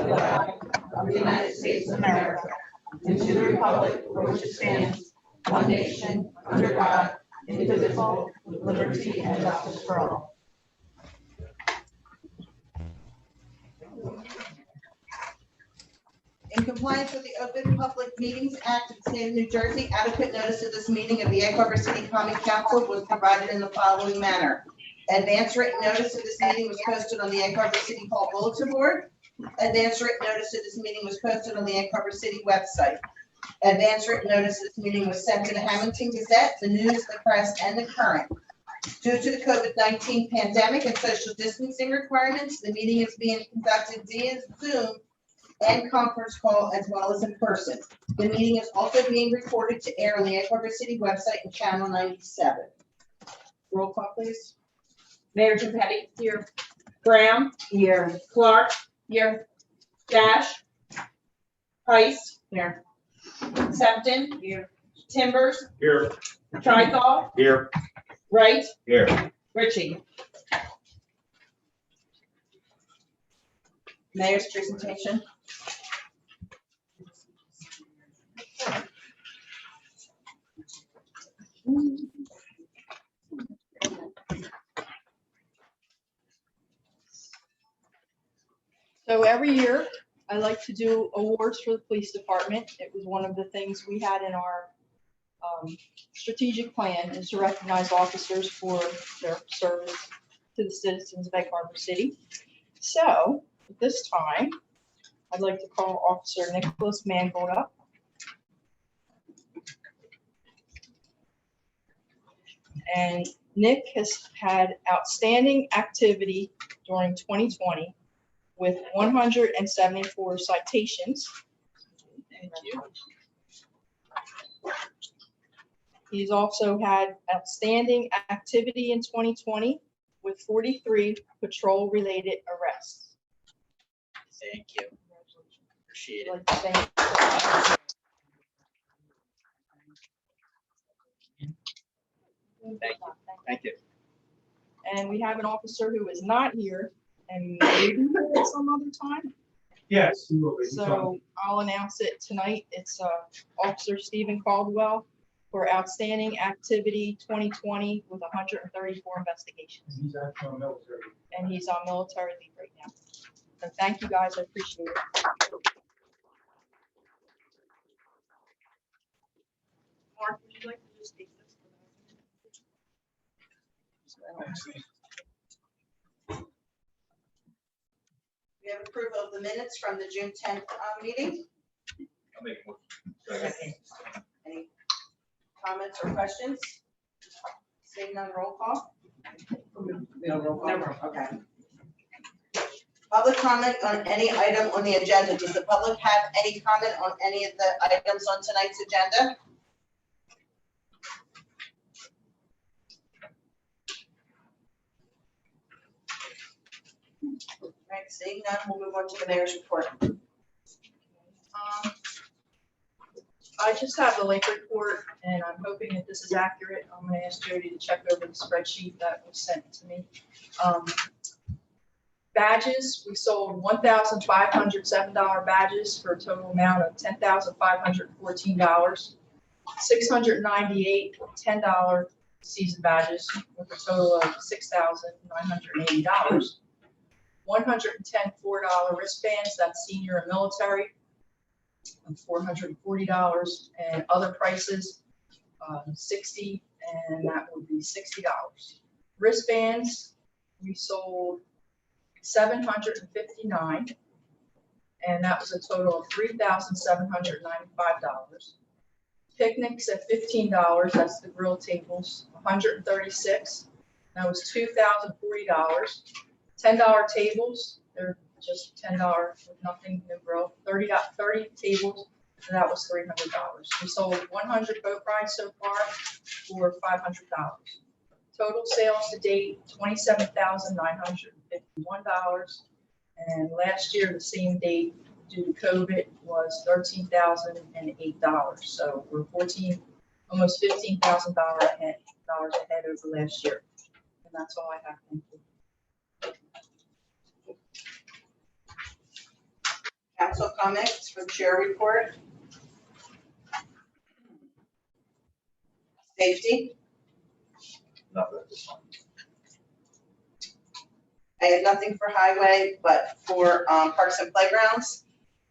flag of the United States of America and to the republic for which it stands, one nation, under God, indivisible, with liberty and justice for all. In compliance with the Open Public Meetings Act of the State of New Jersey, adequate notice of this meeting of the Egg Harbor City Common Council was provided in the following manner. Advance written notice of this meeting was posted on the Egg Harbor City Hall bulletin board. Advance written notice of this meeting was posted on the Egg Harbor City website. Advance written notice of this meeting was sent to the Hamilton Gazette, the News, the Press, and the Current. Due to the COVID-19 pandemic and social distancing requirements, the meeting is being conducted via Zoom and conference call as well as in person. The meeting is also being recorded to air on the Egg Harbor City website and channel 97. Roll call, please. Mayor Gimpetti. Here. Graham. Here. Clark. Here. Dash. Price. Here. Sefton. Here. Timbers. Here. Tricol. Here. Wright. Here. Ritchie. Mayor's presentation. So every year, I like to do awards for the police department. It was one of the things we had in our strategic plan, is to recognize officers for their service to the citizens of Egg Harbor City. So at this time, I'd like to call Officer Nicholas Mangold up. And Nick has had outstanding activity during 2020 with 174 citations. Thank you. He's also had outstanding activity in 2020 with 43 patrol-related arrests. Thank you. Appreciate I'd it. like to thank Thank you. And we have an officer who is not here and maybe here at some other time. Yes, he will be. So I'll announce it tonight. It's Officer Stephen Caldwell for outstanding activity 2020 with 134 investigations. He's actually on military. And he's on military leave right now. So thank you guys, I appreciate it. Mark, would you like to just take this? We have approval of the minutes from the June 10th meeting. I'll make a motion. Any comments or questions? Seeing none, roll call. No roll call. Okay. Public comment on any item on the agenda. Does the public have any comment on any of the items on tonight's agenda? Right, seeing none, we'll move on to the mayor's report. I just have the lake report, and I'm hoping that this is accurate. I'm gonna ask Jody to check over the spreadsheet that was sent to me. Badges, we sold $1,507 badges for a total amount of $10,514. 698 $10 season badges with a total of $6,980. 110 $4 wristbands, that's senior and military, and $440, and other prices, 60, and that would be $60. Wristbands, we sold 759, and that was a total of $3,795. Picnics at $15, that's the grill tables, 136, that was $2,040. $10 tables, they're just $10 with nothing, no grill. 30 tables, and that was $300. We sold 100 boat rides so far for $500. Total sales to date, $27,951. And last year, the same date due to COVID was $13,008. So we're almost $15,000 ahead over last year. And that's all I have. Thank you. council comments for chair report? Safety? Nothing at this time. I have nothing for highway, but for parks and playgrounds,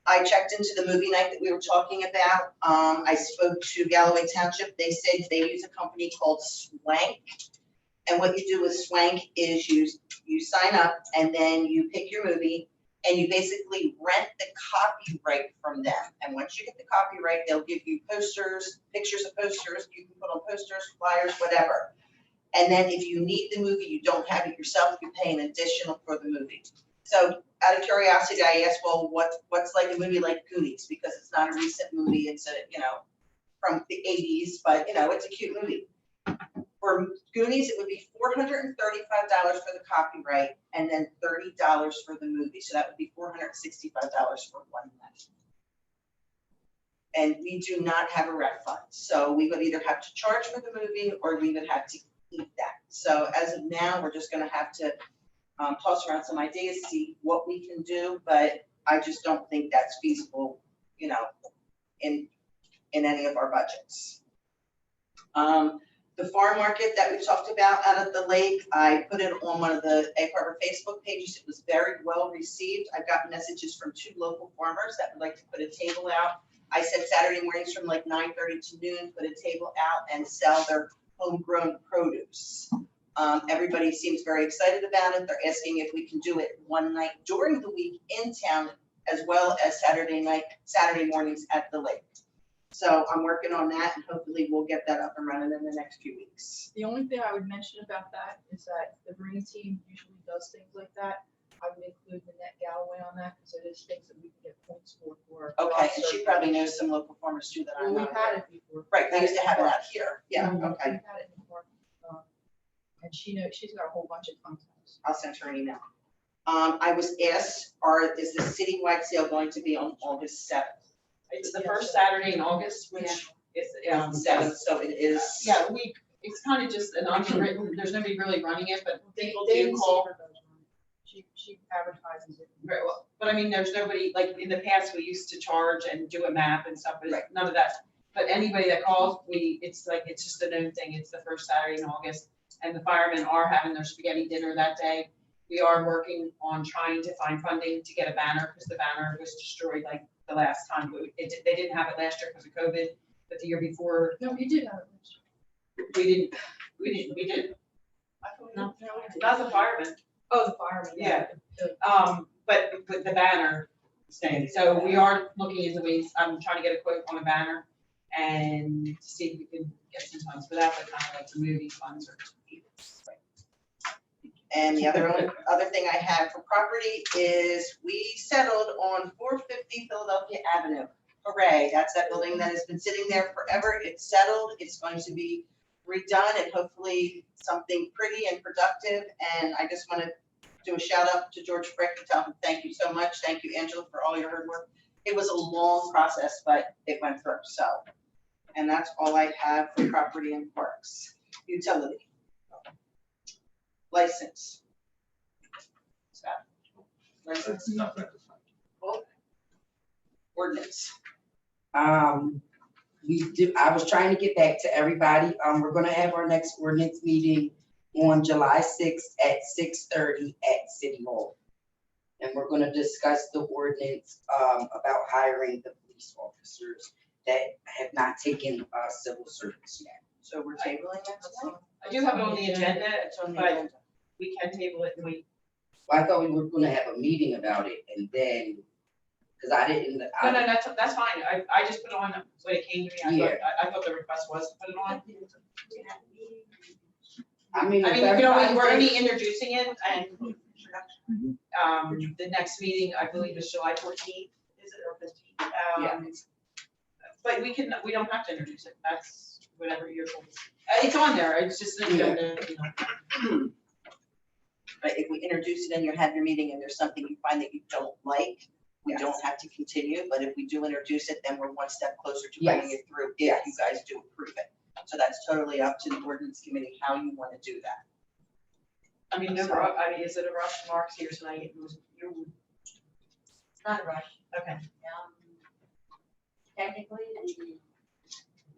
I checked into the movie night that we were talking about. I spoke to Galloway Township. They said they use a company called Swank. And what you do with Swank is you sign up and then you pick your movie and you basically rent the copyright from them. And once you get the copyright, they'll give you posters, pictures of posters, you can put on posters, flyers, whatever. And then if you need the movie, you don't have it yourself, you pay an additional for the movie. So out of curiosity, I asked, well, what's like a movie like Goonies? Because it's not a recent movie, it's a, from the 80s, but it's a cute movie. For Goonies, it would be $435 for the copyright and then $30 for the movie. So that would be $465 for one night. And we do not have a rec fund. So we would either have to charge for the movie or we would have to eat that. So as of now, we're just gonna have to toss around some ideas, see what we can do, but I just don't think that's feasible, in any of our budgets. The farm market that we talked about out at the lake, I put it on one of the Egg Harbor Facebook pages. It was very well received. I've got messages from 2 local farmers that would like to put a table out. I said Saturday mornings from like 9:30 to noon, put a table out and sell their homegrown produce. Everybody seems very excited about it. They're asking if we can do it one night during the week in town as well as Saturday mornings at the lake. So I'm working on that and hopefully we'll get that up and running in the next few weeks. The only thing I would mention about that is that the green team usually does things like that. I would include Nanette Galloway on that because it is things that we can get points for. Okay, and she probably knows some local farmers too that I Well, know. we've had it before. Right, they used to have it out here. Yeah, Mhm. okay. We've had it before. And she knows, she's got a whole bunch of contacts. I'll send her an email. I was asked, is the citywide sale going to be on August 7th? It's the first Saturday in August, which is, 7th, so it is. yeah, it's kind of just an underwritten, there's nobody really running it, but people They do didn't see call. her though. She advertises it. Very well, but I mean, there's nobody, like, in the past, we used to charge and do a map and stuff, but Right. none of that. But anybody that calls, it's just a known thing, it's the first Saturday in August, and the firemen are having their spaghetti dinner that day. We are working on trying to find funding to get a banner, because the banner was destroyed like the last time, they didn't have it last year because of COVID, but the year before, No, you did have it. we did, I thought No. we did. not the firemen. Oh, the fireman. Yeah. But the banner staying, so we are looking into ways, I'm trying to get a quote on a banner and to see if we can get some funds for that, but kind of like the movie funds or. And the other thing I have for property is we settled on 450 Philadelphia Avenue. Hooray, that's that building that has been sitting there forever. It's settled, it's going to be redone and hopefully something pretty and productive. And I just want to do a shout out to George Frick and tell him thank you so much. Thank you, Angela, for all your hard work. It was a long process, but it went through, so. And that's all I have for property and parks. Utility. License. Scott? License, Nothing at this time. ordinance. I was trying to get back to everybody. We're gonna have our next ordinance meeting on July 6th at 6:30 at City Hall. And we're gonna discuss the ordinance, about hiring the police officers that have not taken, civil service yet. So we're tabling that tonight? I do have it on the agenda, It's on the but agenda. we can table it and wait. Well, I thought we were gonna have a meeting about it and then, cause I didn't. No, that's fine, I just put it on when it came to me, I thought the request was to put it on. I mean, I if mean, we're everybody only thinks- introducing it and, the next meeting, I believe, is July 14th, is it, or 15th? Yeah. But we don't have to introduce it, that's whatever you're, it's on there, it's just, you know. But if we introduce it and you have your meeting and there's something you find that you don't like, we don't have to continue, but if we do introduce it, then we're one step closer to bringing it through, if you guys do approve it. So that's totally up to the ordinance committee, how you want to do that. I mean, is it a rush? Mark's here tonight. It's Not a rush. Okay. technically, the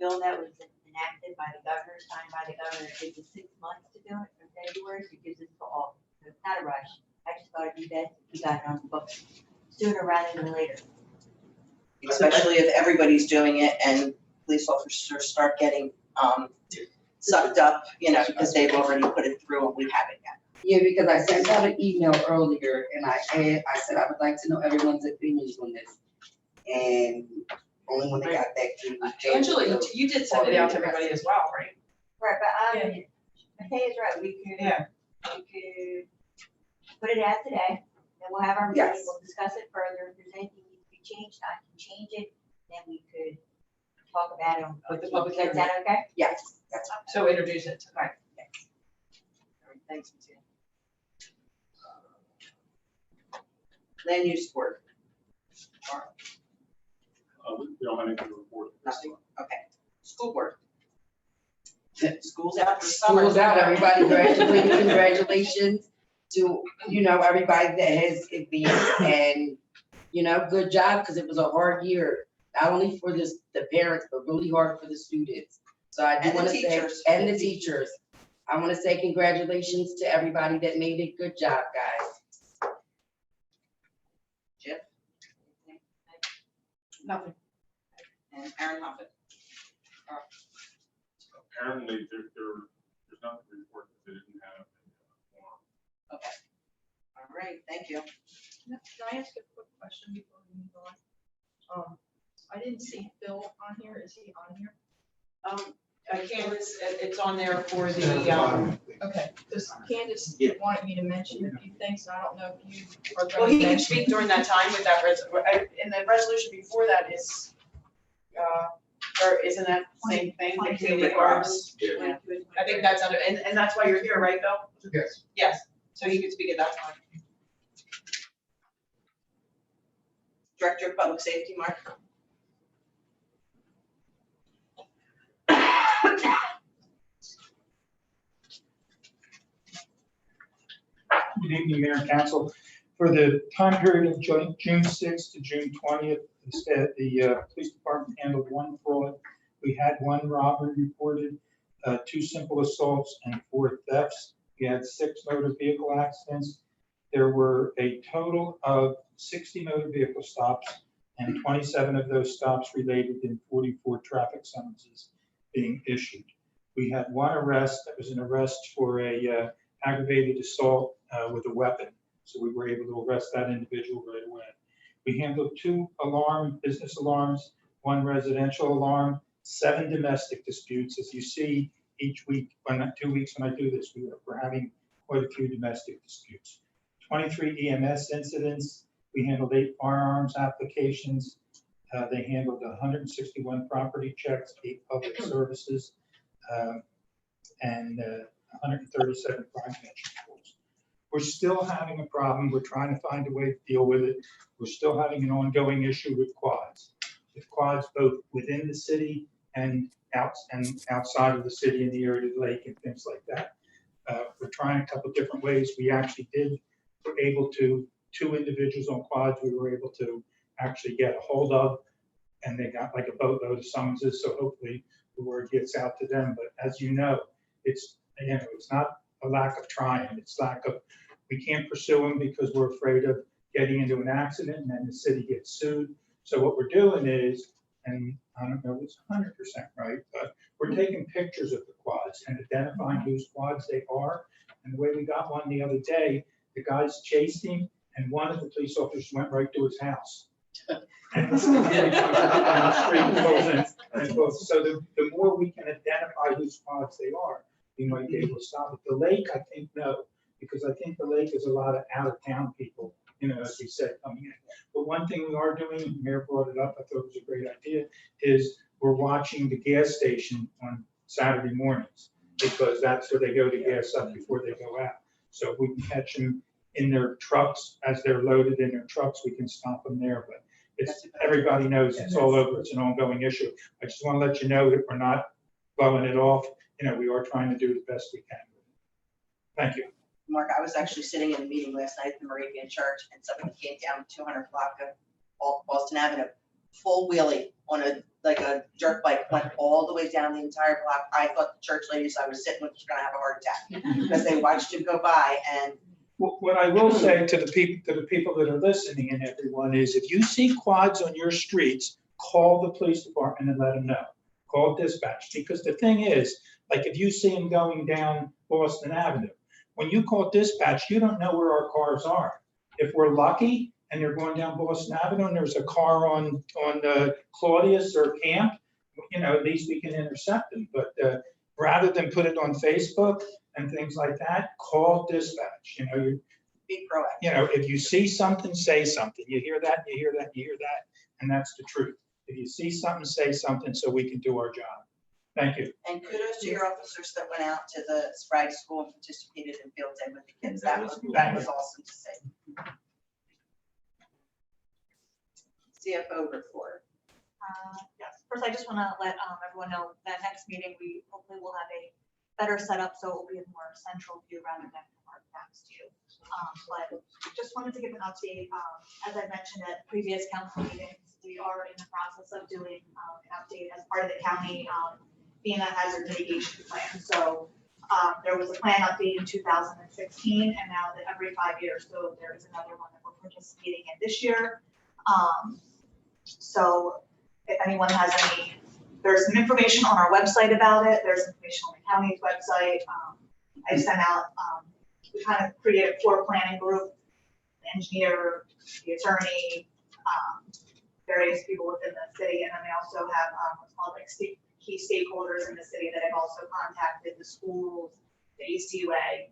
bill that was enacted by the governor, signed by the governor, gives us 6 months to do it from February, so it gives us till August. So it's not a rush. I just thought it'd be best if we got it on the books sooner rather than later. Especially if everybody's doing it and police officers start getting, sucked up, you know, because they've already put it through and we haven't yet. Yeah, because I sent out an email earlier and I said I would like to know everyone's opinions on this. And only when they got back to me. Angela, you did send it out to everybody as well, right? Right, but Matthia's right, we could, Yeah. we could put it out today, then we'll have our meeting, Yes. we'll discuss it further, if there's anything needs to be changed, I can change it, then we could talk about it on. With the public Is hearing. that okay? Yes, that's fine. So introduce it. Right. All right, thanks, Matia. Land use board, We don't have anything to report. at this nothing, time. okay. School board. School's out for summer. School's out, everybody graduated, congratulations to, you know, everybody that has advanced and, you know, good job, because it was a hard year, not only for the parents, but really hard for the students. So I do And the want to say, teachers. and the teachers, I want to say congratulations to everybody that made it, good job, guys. Jeff Nothing. and Aaron Moffett. Apparently, there's nothing to report that they didn't have a forum. All right, thank you. Can I ask a quick question before we move on? I didn't see Phil on here. Is he on here? Candace, it's on there for the, Okay, because Candace Yeah. wanted me to mention a few things. I don't know if you are well, going he to can mention. speak during that time with that and the resolution before that is, or isn't that the same thing? The community gardens? Yeah. I think that's under, and that's why you're here, right, Bill? Yes. Yes, so you can speak at that time. Director of Public Safety, Mark. Good evening, Mayor and Council. For the time period of June 6th to June 20th, the police department handled one fraud. We had one robbery reported, 2 simple assaults, and 4 thefts. We had 6 motor vehicle accidents. There were a total of 60 motor vehicle stops, and 27 of those stops related in 44 traffic summonses being issued. We had 1 arrest that was an arrest for a aggravated assault with a weapon. So we were able to arrest that individual right away. We handled 2 business alarms, 1 residential alarm, 7 domestic disputes. As you see, each week, 2 weeks when I do this, we're having quite a few domestic disputes. 23 EMS incidents. We handled 8 firearms applications. They handled 161 property checks, 8 public services, and 137 crime prevention calls. We're still having a problem. We're trying to find a way to deal with it. We're still having an ongoing issue with quads both within the city and outside of the city in the area of the lake and things like that. We're trying a couple different ways. We actually were able to, 2 individuals on quads we were able to actually get a hold of, and they got like a boatload of summonses, so hopefully the word gets out to them. But as you know, it's not a lack of trying, it's lack of, we can't pursue them because we're afraid of getting into an accident and then the city gets sued. So what we're doing is, and I don't know if it's 100% right, but we're taking pictures of the quads and identifying whose quads they are. And the way we got one the other day, the guys chased him and one of the police officers went right to his house. And so the more we can identify whose quads they are, we might be able to stop it. The lake, I think, no, because I think the lake is a lot of out-of-town people, as we said, coming in. But one thing we are doing, and the mayor brought it up, I thought it was a great idea, is we're watching the gas station on Saturday mornings, because that's where they go to gas up before they go out. So if we can catch them in their trucks, as they're loaded in their trucks, we can stop them there. But everybody knows it's all over. It's an ongoing issue. I just want to let you know that we're not blowing it off. We are trying to do the best we can. Thank you. Mark, I was actually sitting in a meeting last night at the Moravian Church, and somebody came down 200 block of Boston Avenue, full wheelie on like a dirt bike, went all the way down the entire block. I thought the church ladies I was sitting with was gonna have a heart attack because they watched him go by and What I will say to the people that are listening and everyone is if you see quads on your streets, call the police department and let them know. Call dispatch, because the thing is, like if you see them going down Boston Avenue, when you call dispatch, you don't know where our cars are. If we're lucky and they're going down Boston Avenue and there's a car on Claudius or Camp, at least we can intercept them. But rather than put it on Facebook and things like that, call dispatch. be proactive. If you see something, say something. You hear that, you hear that, you hear that, and that's the truth. If you see something, say something so we can do our job. Thank you. And kudos to your officers that went out to the Sprague School and participated in field day with the kids. That was awesome to see. CFO report. Yes, first I just want to let everyone know that next meeting, we hopefully will have a better setup, so it will be a more central view rather than our backs to you. But just wanted to give an update. As I mentioned at previous council meetings, we are in the process of doing an update as part of the county FEMA hazard mitigation plan. So there was a plan update in 2016, and now that every 5 years, so there is another one that we're participating in this year. So if anyone has any, there's some information on our website about it. There's information on the county's website. I sent out, we kind of created a floor planning group, the engineer, the attorney, various people within the city. And then we also have what's called like key stakeholders in the city that have also contacted the schools, the ACUA,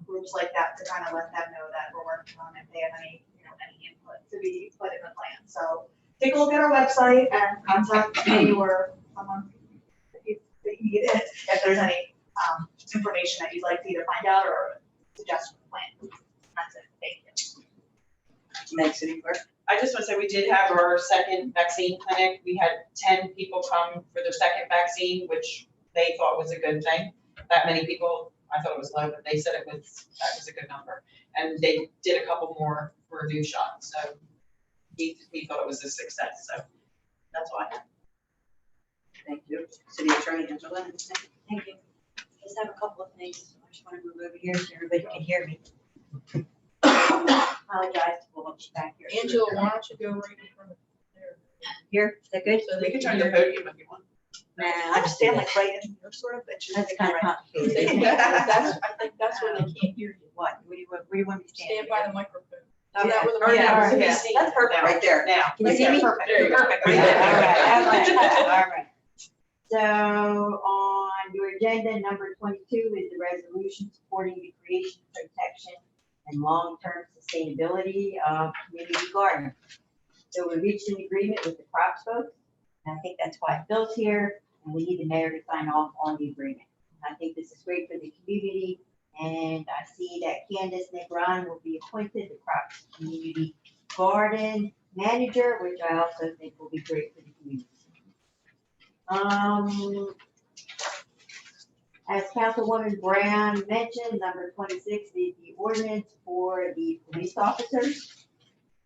groups like that to kind of let them know that we're working on if they have any, any input to be put in the plan. So take a look at our website and contact me or someone that you need it if there's any information that you'd like to either find out or suggest for the plan. That's it. Thank you. Meg City Clerk. I just want to say, we did have our second vaccine clinic. We had 10 people come for their second vaccine, which they thought was a good thing. That many people, I thought it was low, but they said that was a good number. And they did a couple more for a new shot. So we thought it was a success. So that's all I have. Thank you. City Attorney Angela. Thank you. Just have a couple of things. I just want to move over here so everybody can hear me. Apologize for what's back here. Angela, why don't you go right in front of there? Here, is that good? So We they can can turn the hear. podium if you want. Nah, I just stand like right in your sort of, but That's kind of They complicated. can't- I think that's when they can't hear you. What do you want me to Stand by the microphone. Okay. That was Oh, yeah, already- yeah. That's perfect. Right there. Now. Can you see me? Perfect. There you go. Perfect. Right All there. right. All right. So on your agenda, number 22 is the resolution supporting the creation, protection, and long-term sustainability of community gardens. So we reached an agreement with the crops folks, and I think that's why Phil's here, and we need the mayor to sign off on the agreement. I think this is great for the community, and I see that Candace Negron will be appointed the crops community garden manager, which I also think will be great for the community. As Councilwoman Brown mentioned, number 26 is the ordinance for the police officers.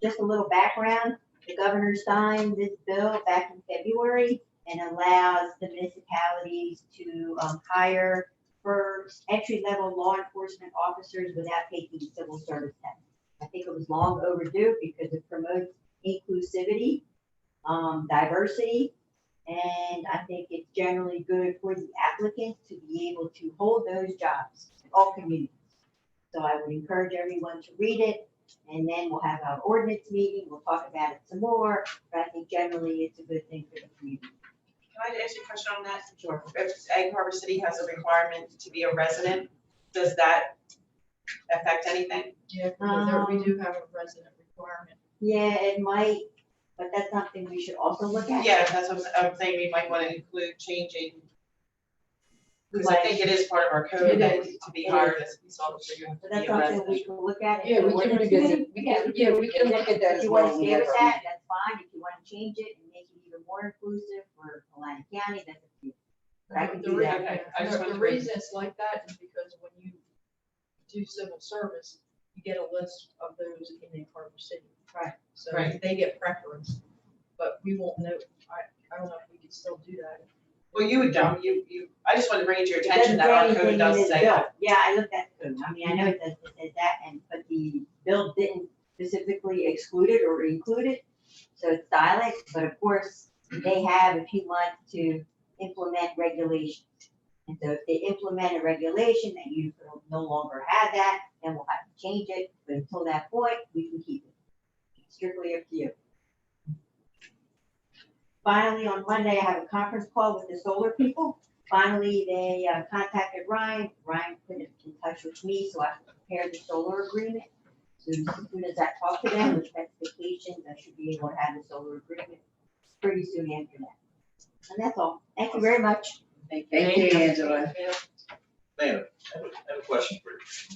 Just a little background, the governor signed this bill back in February and allows the municipalities to hire for entry-level law enforcement officers without taking the civil service test. I think it was long overdue because it promotes inclusivity, diversity, and I think it's generally good for the applicants to be able to hold those jobs in all communities. So I would encourage everyone to read it, and then we'll have our ordinance meeting, we'll talk about it some more, but I think generally it's a good thing for the community. Can I ask you a question on that? Sure. If Egg Harbor City has a requirement to be a resident, does that affect anything? Yeah, we do have a resident requirement. Yeah, it might, but that's something we should also look at. Yeah, that's what I'm saying, we might want to include changing. Because I think it is part of our code It that is. to be hired as a police officer, you have So to that's be a something we resident. can look at. Yeah, we can Ordinance revisit, committee. we can look at that If as you well. want to when we stay have with our that, that's fine. If you want to change it and make it even more inclusive for Atlantic County, that's up to you. But I can The do re- that. Okay, I just The wanted to- reason it's like that is because when you do civil service, you get a list of those in Egg Harbor City. Right. So Right. they get preference, but we won't know, I don't know if we could still do that. Well, you would know, I just wanted to bring it to your It attention doesn't that say our anything code in does this say bill. that. Yeah, I looked at the code. I mean, I know it says that, but the bill didn't specifically exclude it or include it. So it's silent, but of course, they have a few months to implement regulations. And so if they implement a regulation that you no longer have that, then we'll have to change it. But until that point, we can keep it. It's strictly up to you. Finally, on Monday, I have a conference call with the solar people. Finally, they contacted Ryan. Ryan put in touch with me, so I can prepare the solar agreement. So as soon as I talk to them with specifications, I should be able to have the solar agreement pretty soon after that. And that's all. Thank you very much. Thank you, Angela. Mayor, I have a question for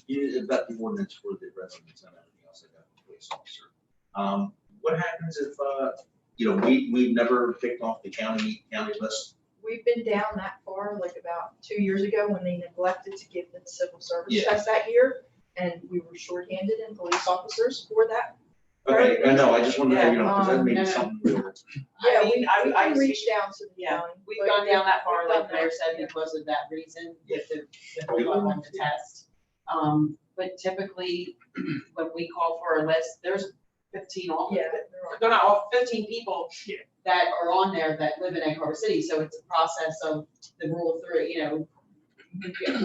you. You about the ordinance for the residents and everything else like that, police officer. What happens if, we've never picked off the county list? We've been down that far, like about 2 years ago, when they neglected to give the civil service Yeah. test that year, and we were shorthanded in police officers for that. Okay, I know, I just wanted to, because that may no, be no. something real. Yeah, I mean, we I can reach down to the Yeah, county. we've but gone down that far, we've like done Mayor that. said, because of that reason, with the hold on the test. But typically, when we call for a list, there's 15 officers. Yeah, there are. They're not all 15 people Yeah. that are on there that live in Egg Harbor City, so it's a process of the rule through,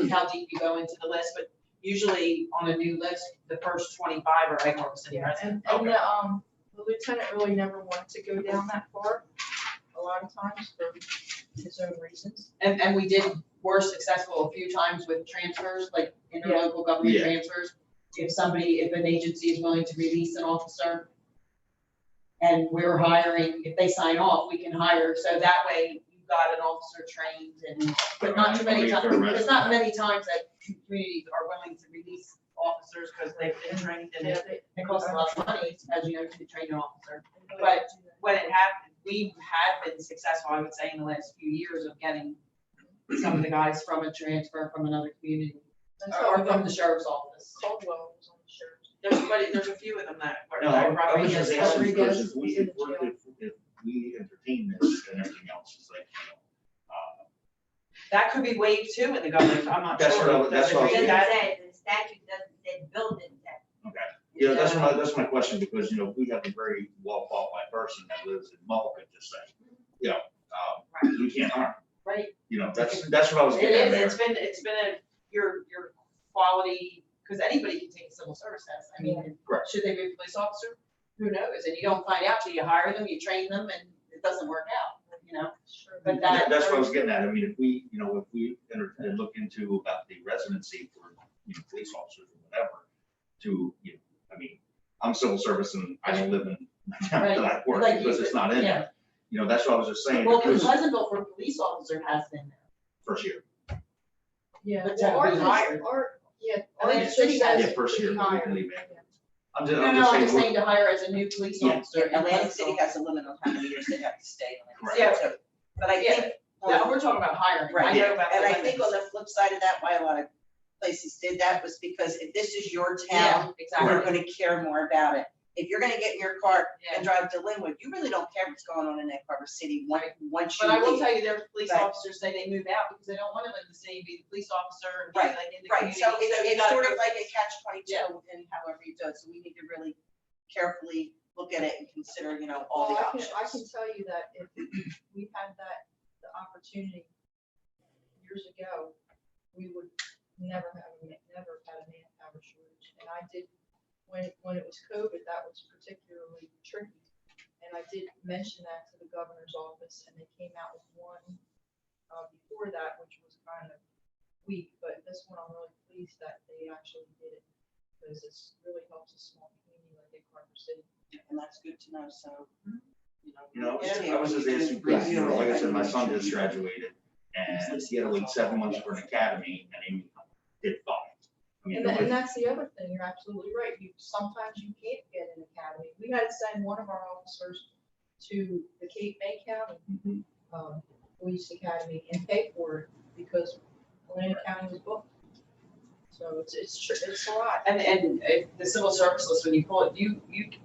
how deep you go into the list, but usually on a new list, the first 25 are Egg Harbor City Yeah, residents. and the lieutenant really never wanted to go down that far, a lot of times for his own reasons. And we were successful a few times with transfers, like interlocal government Yeah. transfers. If an agency is willing to release an officer and we're hiring, if they sign off, we can hire, so that way you've got an officer trained but not too many times. There's not many times that communities are willing to release officers because they've been trained and it costs a lot of money, as you know, to train an officer. But when it happened, we have been successful, I would say, in the last few years of getting some of the guys from a transfer from another community or from the sheriff's office. Caldwell was on the sheriff's. There's a few of them that are. No, I was just asking because Rodriguez if we, was in if we entertain this and everything else, it's like, That could be waived too in the government, I'm not sure. That's what that's what I was It thinking. doesn't say, the statute doesn't say, the bill didn't say. Okay. Yeah, that's my question, because, we have a very well qualified person that lives in Mulligan, just saying, we can't harm. Right. That's what I was It getting at is, there. it's been your quality, because anybody can take a civil service test, I mean, Correct. should they be a police officer? Who knows, and you don't find out till you hire them, you train them, and it doesn't work out, Sure. but that. That's what I was getting at. I mean, if we enter and look into about the residency for, police officers or whatever, I'm civil service and I don't live in the town that I work Like because it's not in yeah. there. That's what I was just saying, Well, because Pleasantville for a police officer has been there. first year. Yeah. But well, to be ours is- hired. Ours just City has- says Yeah, first to year, be hired. believe me. Yeah. I'm No, I'm just saying to hire as a new police Yeah. officer. in Atlantic City Pleasantville. has a limit on how many years they have to stay in Correct. Atlantic City. But I Yeah. think, No, we're talking about hiring. I right, know about the and I think on limits. the flip side of that, why a lot of places did that was because if this is your Yeah, town, exactly. you're gonna care more about it. If you're gonna get in your car Yeah. and drive to Linwood, you really don't care what's going on in Egg Harbor City once you But I will leave. tell you, there's police Right. officers say they move out because they don't want to live in the city, be the police officer and be Right, like in the Right, community. so you it's gotta sort of go- like a catch-22 Yeah. in however you do it, so we need to really carefully look at it and consider, all the Well, options. I can tell you that if we had the opportunity years ago, we would never had a manpower shortage. And I did, when it was COVID, that was particularly tricky. And I did mention that to the governor's office, and they came out with one before that, which was kind of weak, but this one I'm really pleased that they actually did it, because it's really helps a small community like Egg Harbor City. And that's good to know, so, I was just asking, because, like I said, my son just graduated and he had to wait 7 months for an academy and he did fine. And that's the other thing, you're absolutely right, sometimes you can't get an academy. We had to send one of our officers to the Cape May County Police Academy and pay for it because Atlantic County was booked. So it's a lot. And if the civil service list, when you pull it, you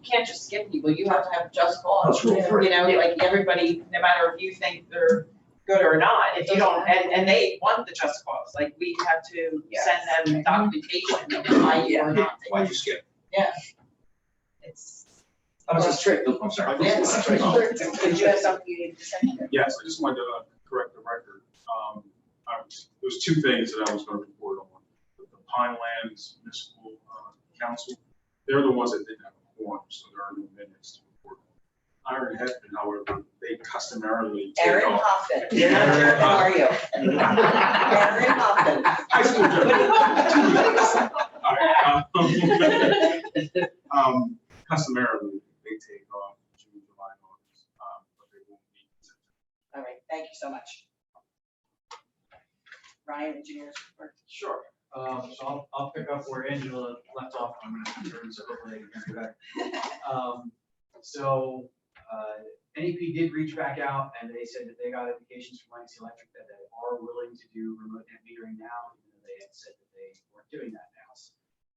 can't just skip people, you have to have just cause. That's real. You know, like everybody, no matter if you think they're good or not, if you don't, and they want the just cause, like we have to send them documentation of why you are not. Why'd you skip? It's. That was a strict, I'm sorry. Yes. Did you have something you needed to say? Yes, I just wanted to correct the record. There's two things that I was going to report on. The Pinelands Municipal Council, they're the ones that didn't have a quorum, so there are no minutes to report on. Iron Hefton, however, they customarily take Aaron off. Hoffman, you're not sure, how are you? Aaron Hoffman. High school joke. All right, customarily, they take off June, July, and August, but they won't meet in September. All right, thank you so much. Ryan, engineers report. Sure. So I'll pick up where Angela left off on terms of hopefully they can get back. NEP did reach back out and they said that they got indications from Legacy Electric that they are willing to do remote net metering now, even though they had said that they weren't doing that now.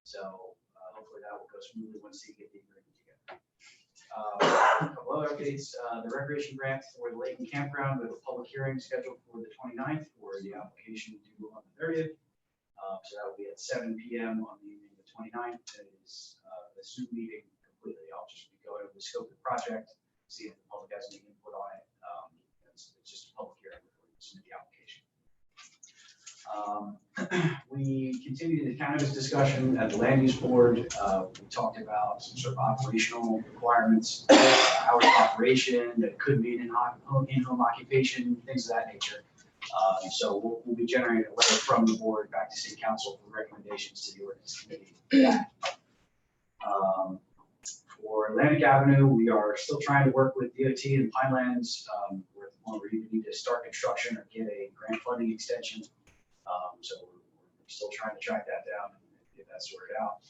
So hopefully that will go smoothly once they get the agreement together. A couple other updates, the recreation grant for the lake and campground, we have a public hearing scheduled for the 29th for the application due on the 30th. So that will be at 7 p.m. on the evening of the 29th. That is the Zoom meeting completely. I'll just be going over the scope of the project, see if the public has any input on it. It's just a public hearing before you submit the application. We continued the cannabis discussion at the land use board. We talked about some sort of operational requirements, hours of operation that could mean in-home occupation, things of that nature. So we'll be generating a letter from the board back to city council for recommendations to the ordinance committee. For Atlantic Avenue, we are still trying to work with DOT and Pinelands. We're either need to start construction or get a grant funding extension. So we're still trying to track that down and get that sorted out.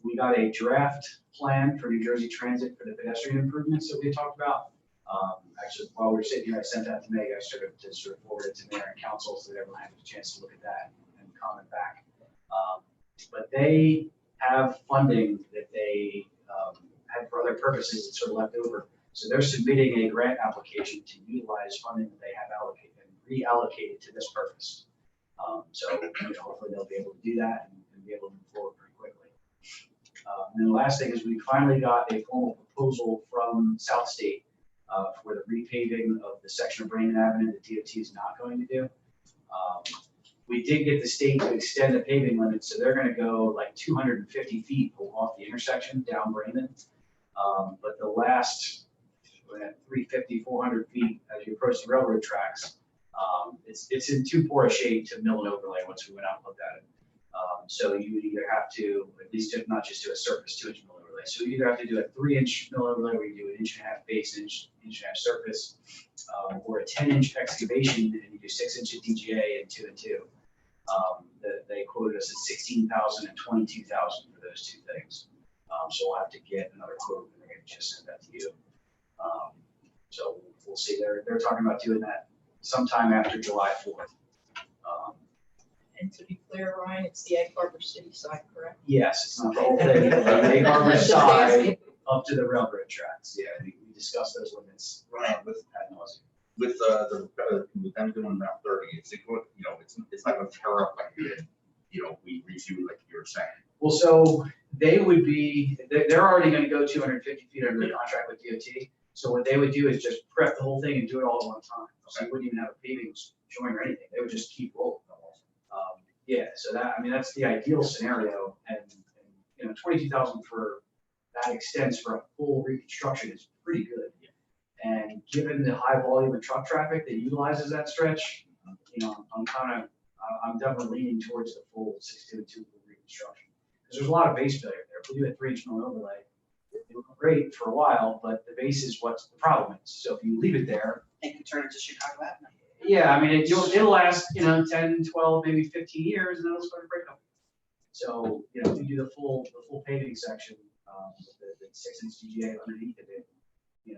We got a draft plan for New Jersey Transit for the pedestrian improvements that we had talked about. Actually, while we were sitting here, I sent that to Meg. I started to sort of forward it to mayor and council so that everyone had a chance to look at that and comment back. But they have funding that they had for other purposes that's sort of left over. So they're submitting a grant application to utilize funding that they have allocated and reallocated to this purpose. So hopefully they'll be able to do that and be able to move forward pretty quickly. And then the last thing is we finally got a formal proposal from South State for the repaving of the section of Brandon Avenue that DOT is not going to do. We did get the state to extend the paving limit, so they're going to go like 250 feet off the intersection down Brandon. But the last 350, 400 feet as you approach the railroad tracks, it's in too poor a shape to mill and overlay once we went out and looked at it. So you would either have to, at least if not just do a surface 2-inch mill overlay. So you either have to do a 3-inch mill overlay where you do an 1.5 base, inch and a half surface, or a 10-inch excavation and you do 6-inch at DGA and 2 and 2. They quoted us at 16,000 and 22,000 for those two things. So we'll have to get another quote and they're going to just send that to you. So we'll see. They're talking about doing that sometime after July 4th. And to be clear, Ryan, it's the Egg Harbor City side, correct? Yes, it's not the whole thing. The Egg Harbor side up to the railroad tracks. Yeah, we discussed those limits Ryan, ad nauseam. with them doing Mount 30, it's not going to tear up like we reviewed like you were saying. Well, so they would be, they're already going to go 250 feet under the contract with DOT. So what they would do is just prep the whole thing and do it all at one time. So you wouldn't even have a paving joint or anything. They would just keep rolling. Yeah, so that's the ideal scenario. And 22,000 for that extends for a full reconstruction is pretty good. And given the high volume of truck traffic that utilizes that stretch, I'm definitely leaning towards the full 622 reconstruction. Because there's a lot of base failure there. If we do a 3-inch mill overlay, it would be great for a while, but the base is what the problem is. So if you leave it there, They could turn it to Chicago Avenue. yeah, it'll last, 10, 12, maybe 15 years, and then it'll start to break up. So, if you do the full paving section, with the 6-inch DGA underneath of it, you're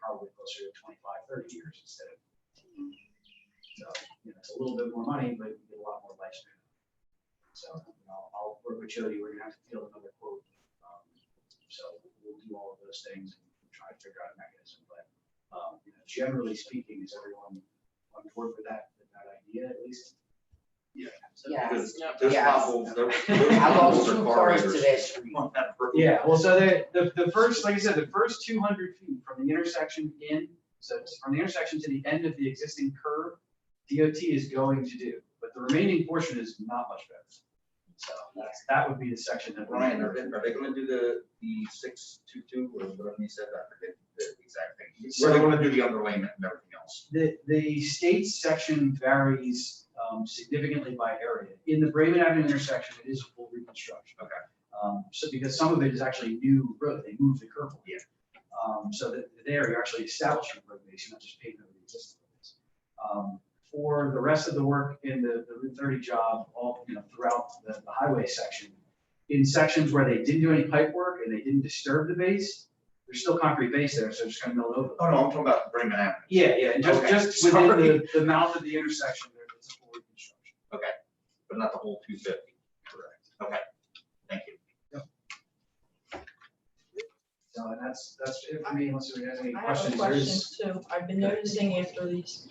probably closer to 25, 30 years instead of. So, it's a little bit more money, but you get a lot more lifespan. So, I'll work with Jody, we're gonna have to field another quote. So we'll do all of those things and try to figure out a mechanism, but, generally speaking, is everyone on board with that idea at least? Yeah. Yes. There's Yes. potholes, there's I lost potholes or 2 car cars to raiders that street. on that road. Yeah, well, so the first, like I said, the first 200 feet from the intersection so it's from the intersection to the end of the existing curve, DOT is going to do, but the remaining portion is not much better. So that would be the section that. Ryan, are they gonna do the 622 or whatever you said, I forget the exact thing. So- Are they gonna do the underlayment and everything else? The state section varies significantly by area. In the Bremen Avenue intersection, it is a full reconstruction. Okay. So because some of it is actually new road, they moved the curve. Yeah. So that there you're actually establishing a road base, you're not just paving over the existing roads. For the rest of the work in the Route 30 job, all, throughout the highway section, in sections where they didn't do any pipe work and they didn't disturb the base, there's still concrete base there, so they're just gonna mill it over. Oh, no, I'm talking about Bremen Avenue. Yeah, and Okay, just within sorry. the mouth of the intersection, there's a full reconstruction. Okay, but not the whole 250. Correct. Okay, thank you. So and that's it for me, unless we have any I have a questions. question too. I've been noticing after these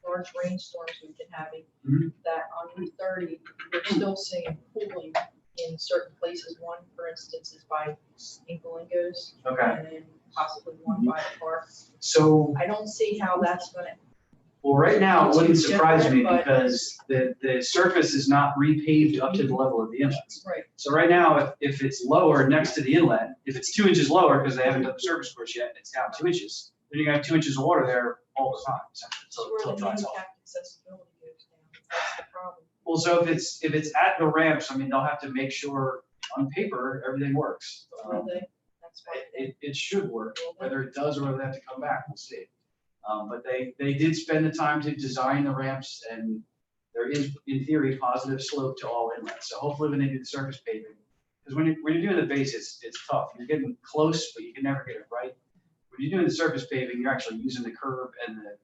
large rainstorms we've been having, Mhm. that on Route 30, we're still seeing pooling in certain places. One, for instance, is by Ingalingos, Okay, and then possibly one by the park. so, I don't see how that's gonna, well, right now, it wouldn't surprise me Different, but- because the surface is not repaved up to the level of the inlets. right, So right now, if it's lower next to the inlet, if it's 2 inches lower, because they haven't done the surface course yet, and it's down 2 inches, then you're gonna have 2 inches of water there all the time, essentially, so until where it the dries off. handicap accessibility goes down, that's the problem. Well, so if it's at the ramps, I mean, they'll have to make sure on paper, everything works. Will they? That's why they, It should work, whether it does or whether they have to come back, we'll see. But they did spend the time to design the ramps, and there is, in theory, positive slope to all inlets. So hopefully when they do the surface paving, because when you're doing the base, it's tough. You're getting close, but you can never get it right. When you're doing the surface paving, you're actually using the curb and the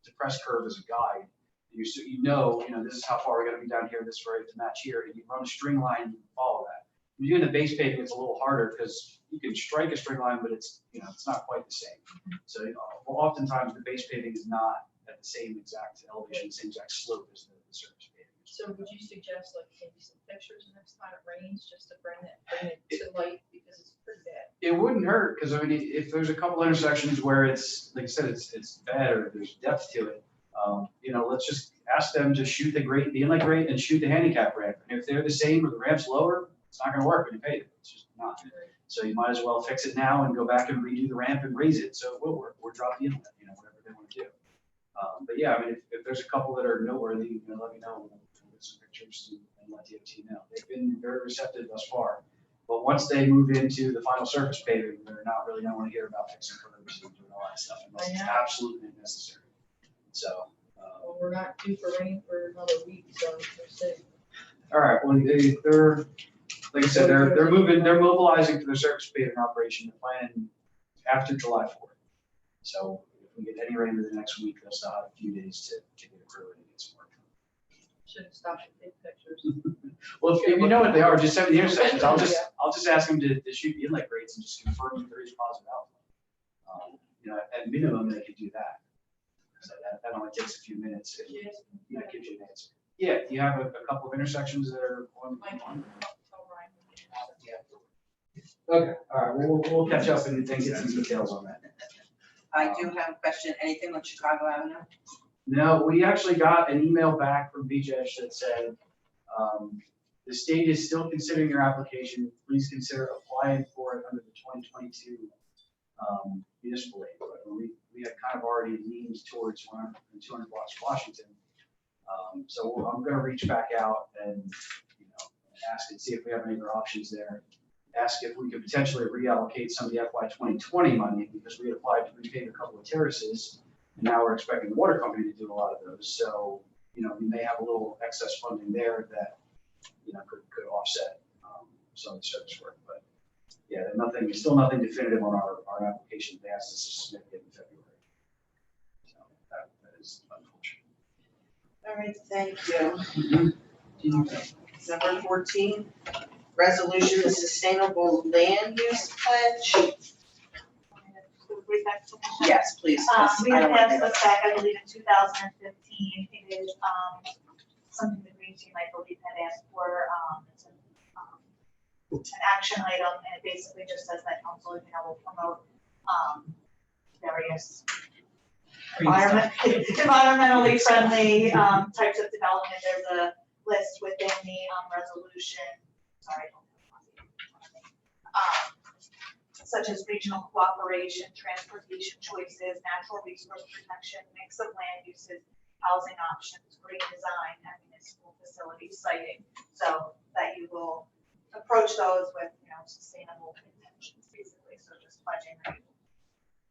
depressed curve as a guide. You know, this is how far we're gonna be down here, this is where we have to match here, and you run a string line and follow that. When you're doing the base paving, it's a little harder because you can strike a string line, but it's not quite the same. So oftentimes the base paving is not at the same exact elevation, same exact slope as the surface paving. so would you suggest like maybe some pictures next time it rains, just to bring it to light, because it's pretty bad. It wouldn't hurt, because I mean, if there's a couple intersections where it's, like I said, it's bad or there's depth to it, let's just ask them to shoot the inlet grate and shoot the handicap ramp. And if they're the same or the ramp's lower, it's not gonna work when you pave it, it's just not. So you might as well fix it now and go back and redo the ramp and raise it, so it will work, or drop the inlet, whatever they wanna do. But yeah, I mean, if there's a couple that are noteworthy, let me know, we'll get some pictures and let DOT know. They've been very receptive thus far. But once they move into the final surface paving, they're not really gonna wanna hear about fixing curbs and doing all that stuff unless it's I know. absolutely necessary. So, Well, we're not due for rain for another week, so we'll see. all right, well, they're, like I said, they're mobilizing for the surface paving operation, they're planning after July 4th. So if we get any rain in the next week, they'll still have a few days to get a crew in and get some work done. Shouldn't stop and take pictures. Well, if you know what they are, just send me the intersections, I'll just ask them to shoot the inlet grades and just confirm that there is positive outflow. At minimum, they could do that. So that only takes a few minutes, and that gives you an answer. Yeah, you have a couple of intersections that are on. Okay, all right, we'll catch up and get some details on that. I do have a question. Anything on Chicago Avenue? No, we actually got an email back from BJ's that said, the state is still considering your application. Please consider applying for it under the 2022 municipal aid. But we had kind of already leaned towards 100 and 200 blocks of Washington. So I'm gonna reach back out and, ask and see if we have any other options there. Ask if we could potentially reallocate some of the FY 2020 money, because we had applied to repave a couple of terraces. And now we're expecting the water company to do a lot of those. So, we may have a little excess funding there that, could offset some of the service work. But yeah, still nothing definitive on our application. They asked us to submit it in February. So that is unfortunate. All right, thank you. Number 14, resolution, the sustainable land use pledge. Yes, please. We had passed this back, I believe, in 2015. It is something the Green Team, I believe, had asked for. It's an action item, and it basically just says that council, will promote various environmentally friendly types of development. There's a list within the resolution. Sorry. Such as regional cooperation, transportation choices, natural resource protection, mix of land uses, housing options, green design, and municipal facility siting. So that you will approach those with, sustainable intentions, basically. So just pledging that you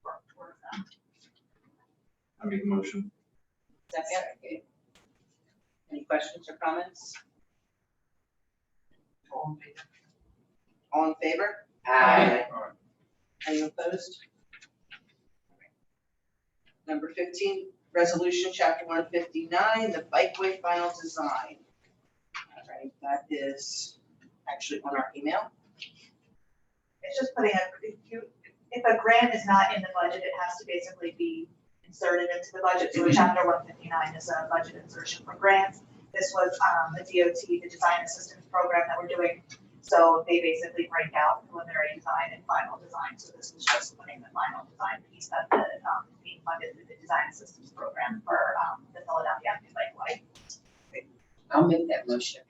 work towards them. I make a motion. Second. Any questions or comments? All in favor? Aye. Any opposed? Number 15, resolution, chapter 159, the bikeway final design. All right, that is actually on our email. It's just putting if a grant is not in the budget, it has to basically be inserted into the budget. So chapter 159 is a budget insertion for grants. This was the DOT, the design assistance program that we're doing. So they basically break out preliminary design and final design. So this is just putting the final design piece of the being funded through the design assistance program for the Philadelphia Bikeway. I'll make that motion.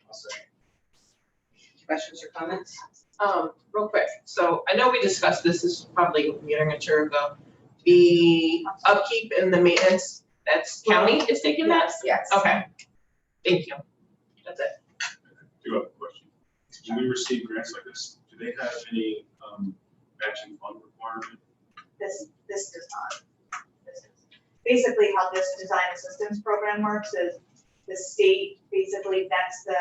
Questions or comments? Real quick, so I know we discussed this probably a year or two ago. The upkeep and the maintenance, that's county is taking that? Yes. Okay, thank you. That's it. I do have a question. When we receive grants like this, do they have any matching fund requirement? This does not. This is basically how this design assistance program works is the state basically vets the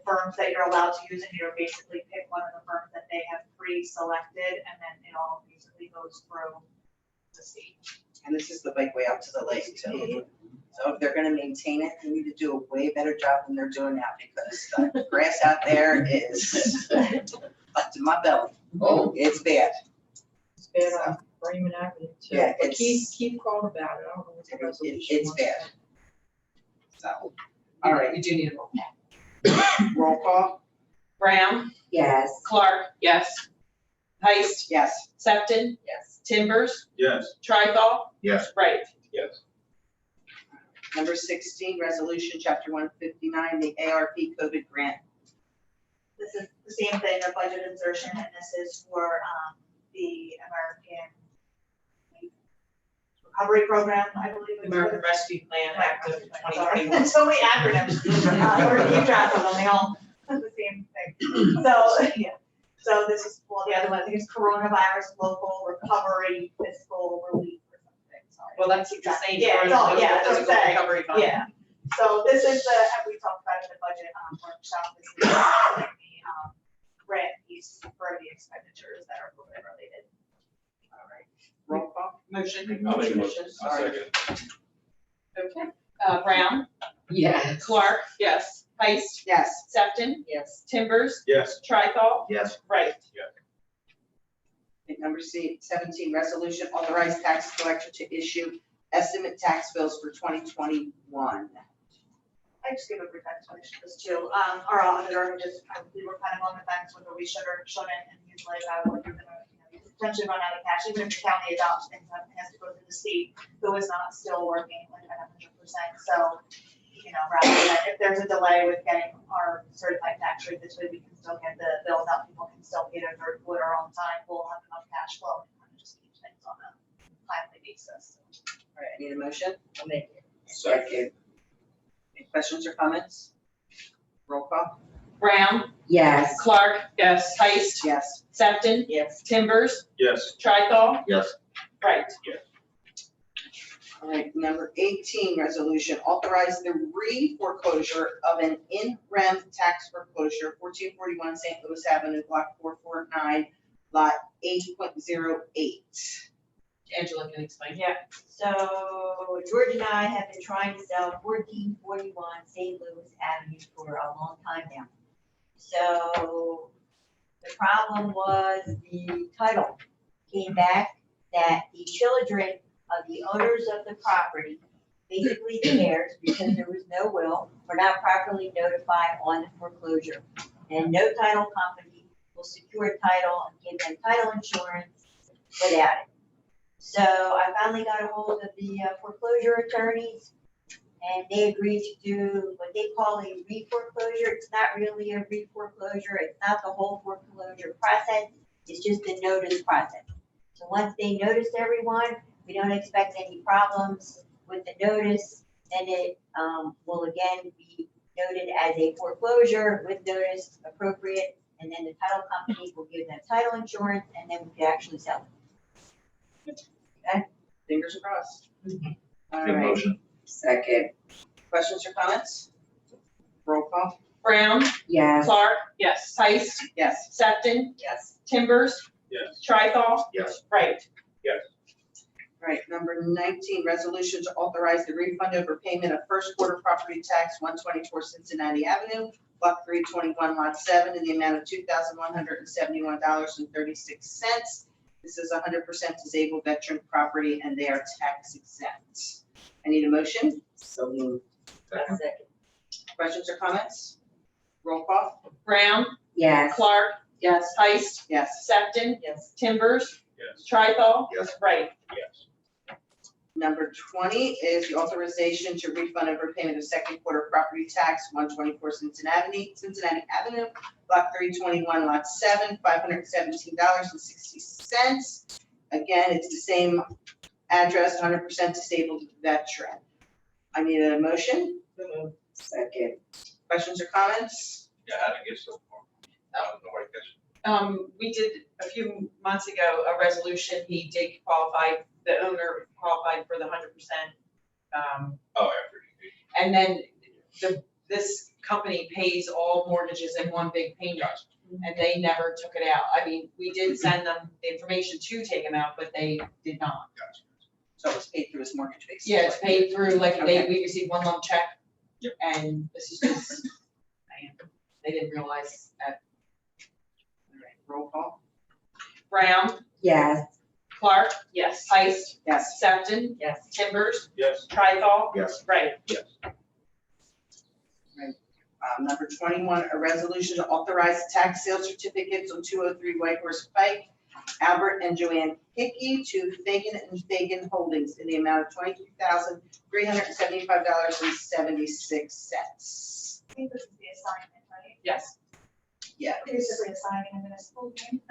firms that you're allowed to use, and you basically pick one of the firms that they have pre-selected, and then it all basically goes through the state. And this is the bikeway out to the lake too. So if they're gonna maintain it, they need to do a way better job than they're doing now, because the grass out there is up to my belly. Oh, it's bad. It's bad on Raymond Avenue too. Yeah, But it's- keep calling about it. I don't know what the resolution It's was. bad. So, all right, We do need a roll. roll call? Brown, Yes. Clark, yes. Heist, Yes. Sefton, Yes. Timbers, Yes. Trithol, Yes. Wright. Yes. Number 16, resolution, chapter 159, the ARP COVID grant. This is the same thing, a budget insertion, and this is for the American Recovery Program, I believe. it's American Rescue Plan Act of Sorry. 2021. So many acronyms, or keep track of them, they all have the same thing. So, yeah, so this is, well, the other one, I think it's coronavirus local recovery fiscal relief or something, sorry. Well, that's the same. Yeah, it's all- yeah, That's a that's what I'm saying. recovery fund. Yeah, so this is the, as we talked about in the budget workshop, this is the grant piece for the expenditures that are COVID related. All right, roll call? Motion. I'll make a motion. I'll Sorry. second. Okay. Brown, Yes. Clark, yes. Heist, Yes. Sefton, Yes. Timbers, Yes. Trithol, Yes. Wright. Number 17, resolution, authorize tax collector to issue estimate tax bills for 2021. I just give a brief explanation of this too. Our auditor we were kind of on the fence whether we should or shouldn't, and he's like, we're gonna, you potentially run out of cash, even if the county adopts things, that has to go to the state, who is not still working like at 100%. So, rather than, if there's a delay with getting our certified tax rate, this way we can still get the bills out, people can still pay their third quarter on time, we'll have enough cash flow, and kind of just keep things on a timely basis. All right, I need a motion. I'll make it. Second. Any questions or comments? Roll call? Brown, Yes. Clark, yes. Heist, Yes. Sefton, Yes. Timbers, Yes. Trithol, Yes. Wright. All right, number 18, resolution, authorize the re-foreclosure of an in-rem tax foreclosure, 1441 St. Louis Avenue, block 449, lot 8.08. Angela can explain. Yeah, so George and I have been trying to sell 1441 St. Louis Avenue for a long time now. So the problem was the title came back that the children of the owners of the property, basically the heirs, because there was no will, were not properly notified on the foreclosure. And no title company will secure title and give them title insurance without it. So I finally got a hold of the foreclosure attorneys, and they agreed to do what they call a re-foreclosure. It's not really a re-foreclosure, it's not the whole foreclosure process, it's just the notice process. So once they noticed everyone, we don't expect any problems with the notice, then it will again be noted as a foreclosure with notice appropriate, and then the title company will give them title insurance, and then we can actually sell it. Fingers crossed. All Good right, motion. Second, questions or comments? Roll call. Brown, yes. Clark. Yes. Heist, Yes. Sefton, Yes. Timbers, Yes. Trithol, Yes. Wright. All right, number 19, resolution to authorize the refund over payment of first quarter property tax, 124 Cincinnati Avenue, block 321, lot 7, in the amount of $2,171.36. This is 100% disabled veteran property, and they are tax exempt. I need a motion. So moved. Second. Questions or comments? Roll call. Brown, Yes. Clark. Yes. Heist, Yes. Sefton. Yes. Timbers, Yes. Trithol. Yes. Wright. Yes. Number 20 is the authorization to refund overpayment of second quarter property tax, 124 Cincinnati Avenue, block 321, lot 7, $517.60. Again, it's the same address, 100% disabled veteran. I need a motion. Second, Questions or comments? Yeah, I didn't get so far. Nobody gets. We did a few months ago a resolution, he did qualify, the owner qualified for the 100%. Oh, after you. And then this company pays all mortgages in one big payment, and they never took it out. I mean, we did send them the information to take them out, but they did not. So it's paid through his mortgage base. Yeah, it's paid through, like, Okay. we received one lump check. Yep. And this is just, they didn't realize that. All right, roll call. Brown, yes. Clark, Yes. Heist, Yes. Sefton, Yes. Timbers, Yes. Trithol. Yes. Right. Number 21, a resolution to authorize tax sale certificates on 203 White Horse Pike, Albert and Joanne Hickey to Fagan and Fagan Holdings in the amount of $23,375.76. I think this is the assignment, right? Yes. Yeah. Basically assigning a municipal lien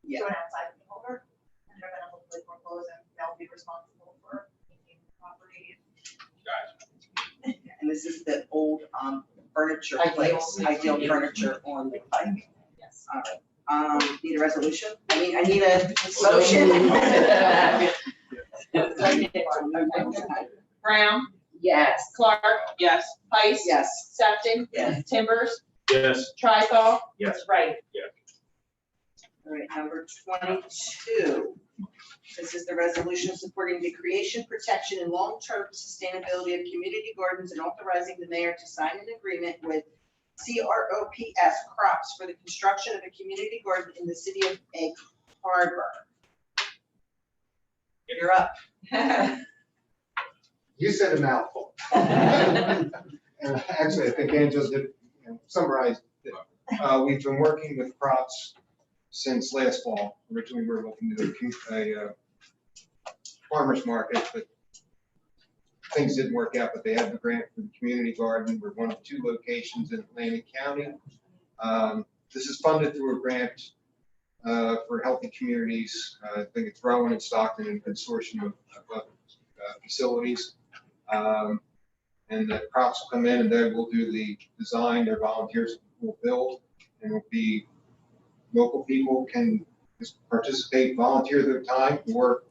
Yeah. to an outside lien holder, and they're gonna hopefully foreclose, and they'll be responsible for maintaining the property. And this is the old furniture Ideal. place, Ideal Furniture on the Pike. Yes. All right, need a resolution? I need a motion. Brown, Yes. Clark, Yes. Heist. Yes. Sefton. Yes. Timbers, Yes. Trithol. Yes. Right. All right, number 22. This is the resolution supporting the creation, protection, and long-term sustainability of community gardens and authorizing the mayor to sign an agreement with CROPS Crops for the construction of a community garden in the city of Egg Harbor. You're up. You said a mouthful. Actually, I think Angela did summarize it. We've been working with Crops since last fall. Originally, we were looking to do a farmer's market, but things didn't work out, but they had the grant for the community garden. We're one of 2 locations in Atlantic County. This is funded through a grant for healthy communities. I think it's Rowan and Stockton and a consortium of facilities. And the Crops will come in and they will do the design, their volunteers will build, and will be, local people can just participate, volunteer their time, or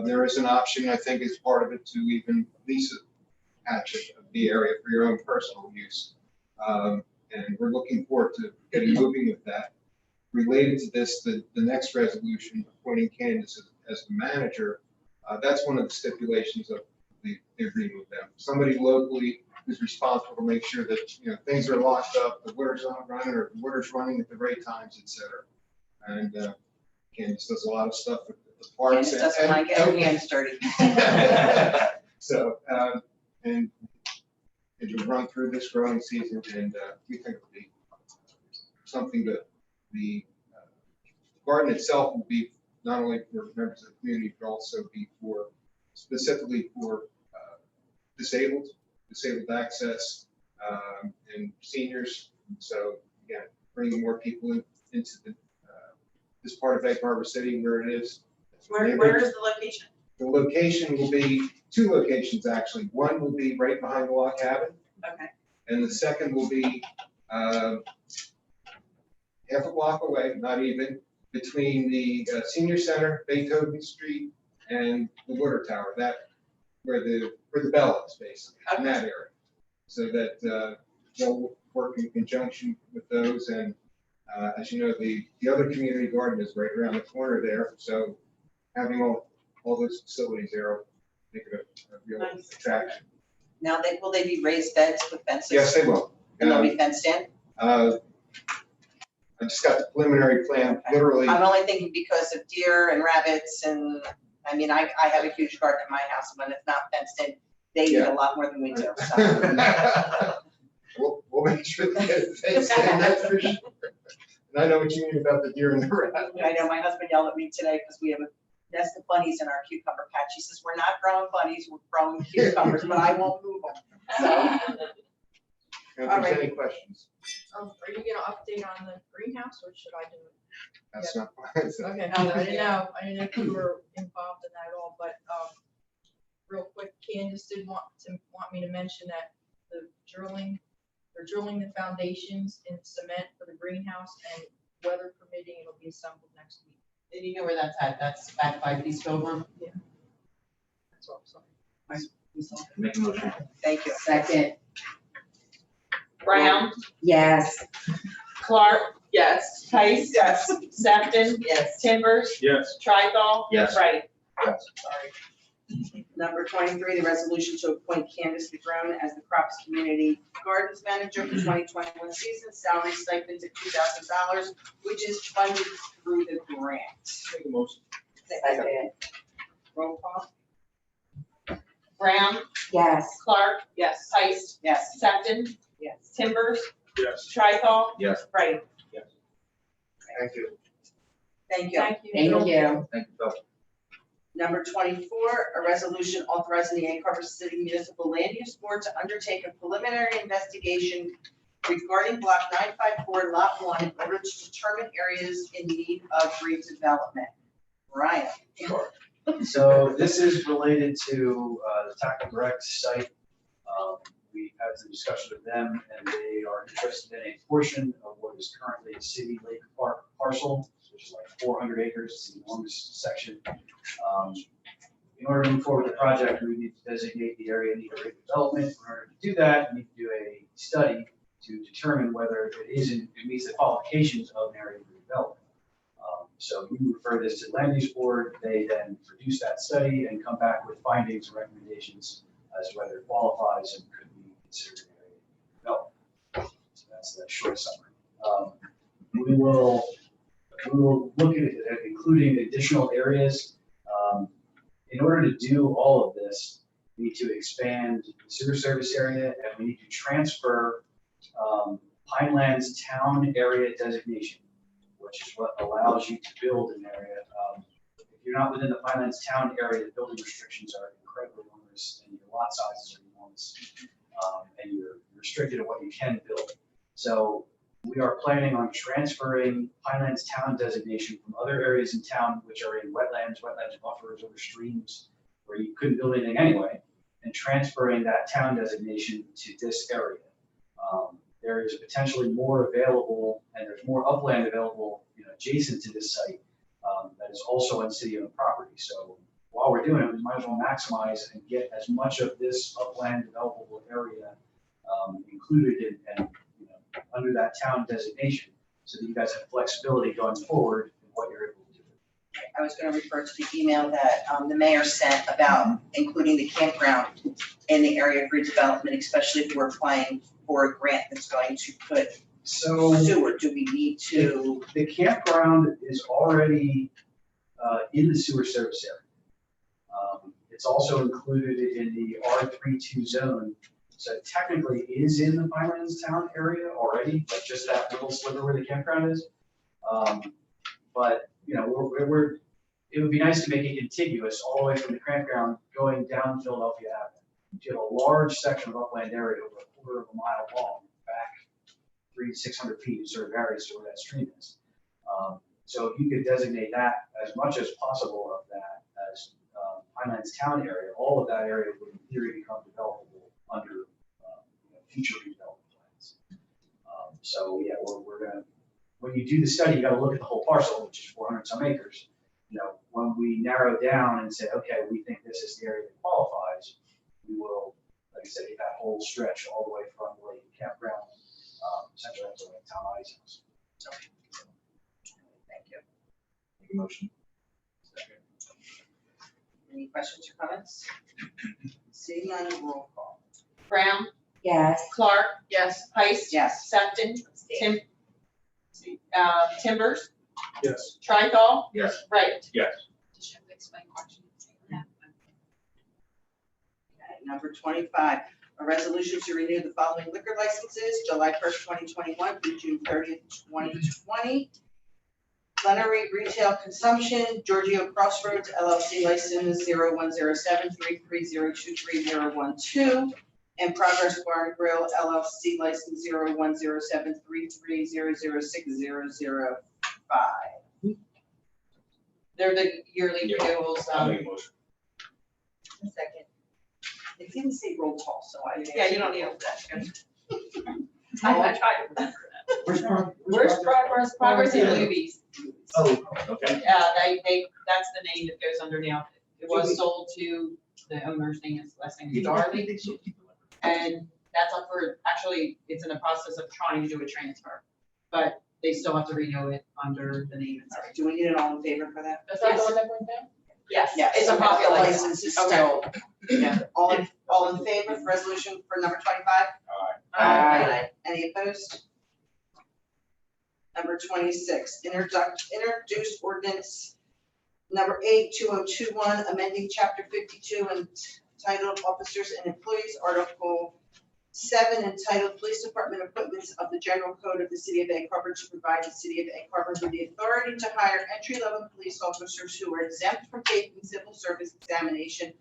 there is an option, I think, as part of it, to even lease a patch of the area for your own personal use. And we're looking forward to getting moving with that. Related to this, the next resolution appointing candidates as the manager, that's one of the stipulations of the agreement with them. Somebody locally who's responsible to make sure that, things are locked up, the water's not running, or the water's running at the right times, et cetera. And Candace does a lot of stuff at the parks. Candace doesn't like her hands dirty. So, and it will run through this growing season, and we think it'll be something that the garden itself will be not only for members of the community, but also be specifically for disabled access, and seniors. So again, bringing more people into this part of Egg Harbor City where it is. Where is the location? The location will be 2 locations, actually. One will be right behind the log cabin, Okay. and the second will be half a block away, not even, between the senior center, Beethoven Street, and the water tower. Where the bell is, basically, in that area. So that they'll work in conjunction with those. And as you know, the other community garden is right around the corner there. So having all those facilities there will make it a real attraction. Now, will they be raised beds with fences? Yes, they will. And they'll be fenced in? I just got the preliminary plan, literally. I'm only thinking because of deer and rabbits and, I mean, I have a huge garden at my house, and when it's not fenced in, they eat a lot more than we do, so. We'll make sure they get it fenced in, that's for sure. And I know what you mean about the deer and the rabbits. I know my husband yelled at me today because we have a nest of bunnies in our cucumber patch. He says, we're not growing bunnies, we're growing cucumbers, but I won't move them. So, If All there's right. any questions, Are you gonna update on the greenhouse or should I do it? that's not. Okay, I didn't know if you were involved in that at all, but, real quick, Candace did want me to mention that they're drilling the foundations in cement for the greenhouse, and weather permitting, it'll be assembled next week. And you know where that's at? That's back by East Over. That's all, sorry. Make a motion. thank you. Second, Brown, yes. Clark, Yes. Tice. Yes. Sefton. Yes. Timbers. Yes. Trithol. Yes. Right. Number 23, the resolution to appoint Candace DeGrone as the Crops Community Gardens Manager for 2021 season, salary stipend of $2,000, which is funded through the grant. Make a motion. Second, Roll call? Brown, yes. Clark, Yes. Tice, Yes. Sefton, Yes. Timbers, Yes. Trithol. Yes. Right. Thank you. Thank you. Thank you. Thank you, Phil. Number 24, a resolution authorizing the Egg Harbor City Municipal Land Use Board to undertake a preliminary investigation regarding block 954, lot 1, in order to determine areas in need of redevelopment. Ryan? Sure. So this is related to the Tackle Direct site. We had some discussion with them, and they are interested in a portion of what is currently a city lake park parcel, which is like 400 acres. It's an enormous section. In order to move forward with the project, we need to designate the area in need of redevelopment. In order to do that, we need to do a study to determine whether it meets the qualifications of an area of redevelopment. So we refer this to the land use board. They then produce that study and come back with findings and recommendations as to whether it qualifies and could be considered an area of development. So that's the short summary. We will look at it, including additional areas. In order to do all of this, we need to expand the sewer service area, and we need to transfer Pineland's town area designation, which is what allows you to build an area. If you're not within the Pinelands town area, the building restrictions are incredibly onerous, and your lot sizes are enormous, and you're restricted to what you can build. So we are planning on transferring Pinelands town designation from other areas in town, which are in wetlands buffers over streams, where you couldn't build anything anyway, and transferring that town designation to this area. There is potentially more available, and there's more upland available, adjacent to this site, that is also on city-owned property. So while we're doing it, we might as well maximize and get as much of this upland developable area included and under that town designation, so that you guys have flexibility going forward in what you're able to do. I was gonna refer to the email that the mayor sent about including the campground in the area of redevelopment, especially if we're applying for a grant that's going to put So sewer. Do we need to? the campground is already in the sewer service area. It's also included in the R32 zone, so it technically is in the Pinelands Town area already, like just that little sliver where the campground is. But, you know, it would be nice to make it contiguous all the way from the campground going down Philadelphia Avenue. You have a large section of upland area over a quarter of a mile long, back 600 feet, it sort of varies to where that stream is. So if you could designate that as much as possible of that as Pinelands Town area, all of that area would in theory become developable under future redevelopment plans. So yeah, we're gonna, when you do the study, you gotta look at the whole parcel, which is 400 some acres. You know, when we narrow down and say, okay, we think this is the area that qualifies, we will, like I said, get that whole stretch all the way from the Lake Campground, Central Ends, like Town Ice House. Thank you. Make a motion. Any questions or comments? Seeing none, roll call. Brown, Yes. Clark, Yes. Heist. Yes. Sefton, Timbers, Yes. Trithol, Yes. Wright. Yes. Okay, number 25, a resolution to renew the following liquor licenses, July 1st, 2021 through June 30th, 2020. Plenary Retail Consumption, Giorgio Crossroads LLC license 010733023012, and Progress Bar and Grill LLC license 010733006005. They're the yearly Yeah. renewals. I'll make a motion. Second. It didn't say roll call, so I. Yeah, you don't need a I tried to. Where's Progress and Lubies? Oh, okay. That's the name that goes under now. It was sold to, the owner's name is, last name is Darby, and that's up for, actually, it's in the process of trying to do a transfer. But they still have to renew it under the name itself. Do we need an all in favor for that? Is that the one that went down? Yes, Yes. it's a The popular license is still, Yeah. all in favor of resolution for number 25? Aye. Any opposed? Number 26, introduced ordinance number 82021, amending chapter 52 entitled Officers and Employees, Article 7 entitled Police Department Equipment of the General Code of the City of Egg Harbor to provide the City of Egg Harbor with the authority to hire entry-level police officers who are exempt from taking civil service examination.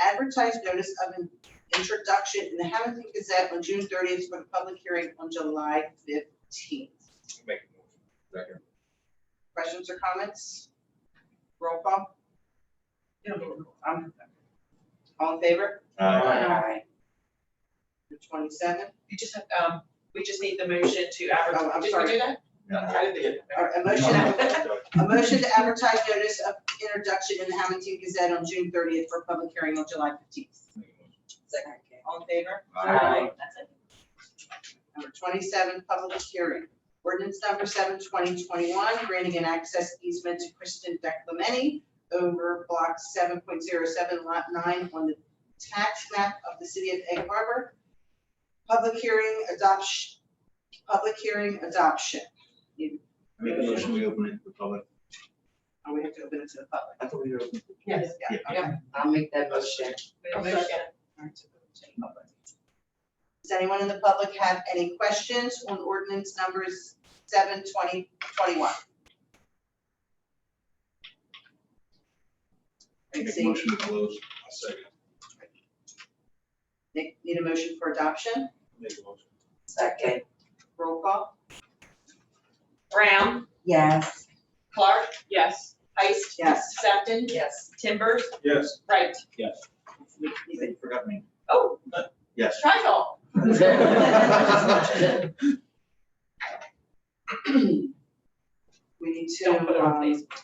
Advertised notice of an introduction in the Hamilton Gazette on June 30th for the public hearing on July 15th. Make a motion. Second. Questions or comments? Roll call. All in favor? Aye. Number 27. You just have, we just need the motion to advertise. Oh, I'm Did we sorry. do that? Or a motion to advertise notice of introduction in the Hamilton Gazette on June 30th for public hearing on July 15th. Second. All in favor? Aye. That's it. Number 27, public hearing. Ordinance number 7, 2021, granting an access easement to Kristen Declemeni over block 7.07, lot 9 on the tax map of the City of Egg Harbor. Public hearing adoption. Make a motion, we open it to the public. Oh, we have to open it to the public. I thought we were open. Yes. Yeah, Yeah. okay. I'll make that motion. We have a motion. All right, so open to the public. Does anyone in the public have any questions on ordinance numbers 7, 2021? Make a See, motion to close. I'll second. need a motion for adoption? Make a motion. Second. Roll call? Brown, Yes. Clark. Yes. Heist. Yes. Sefton. Yes. Timbers, Yes. Wright. Yes. You forgot me. Oh, Yes. Trithol. We need Don't put it on to Facebook.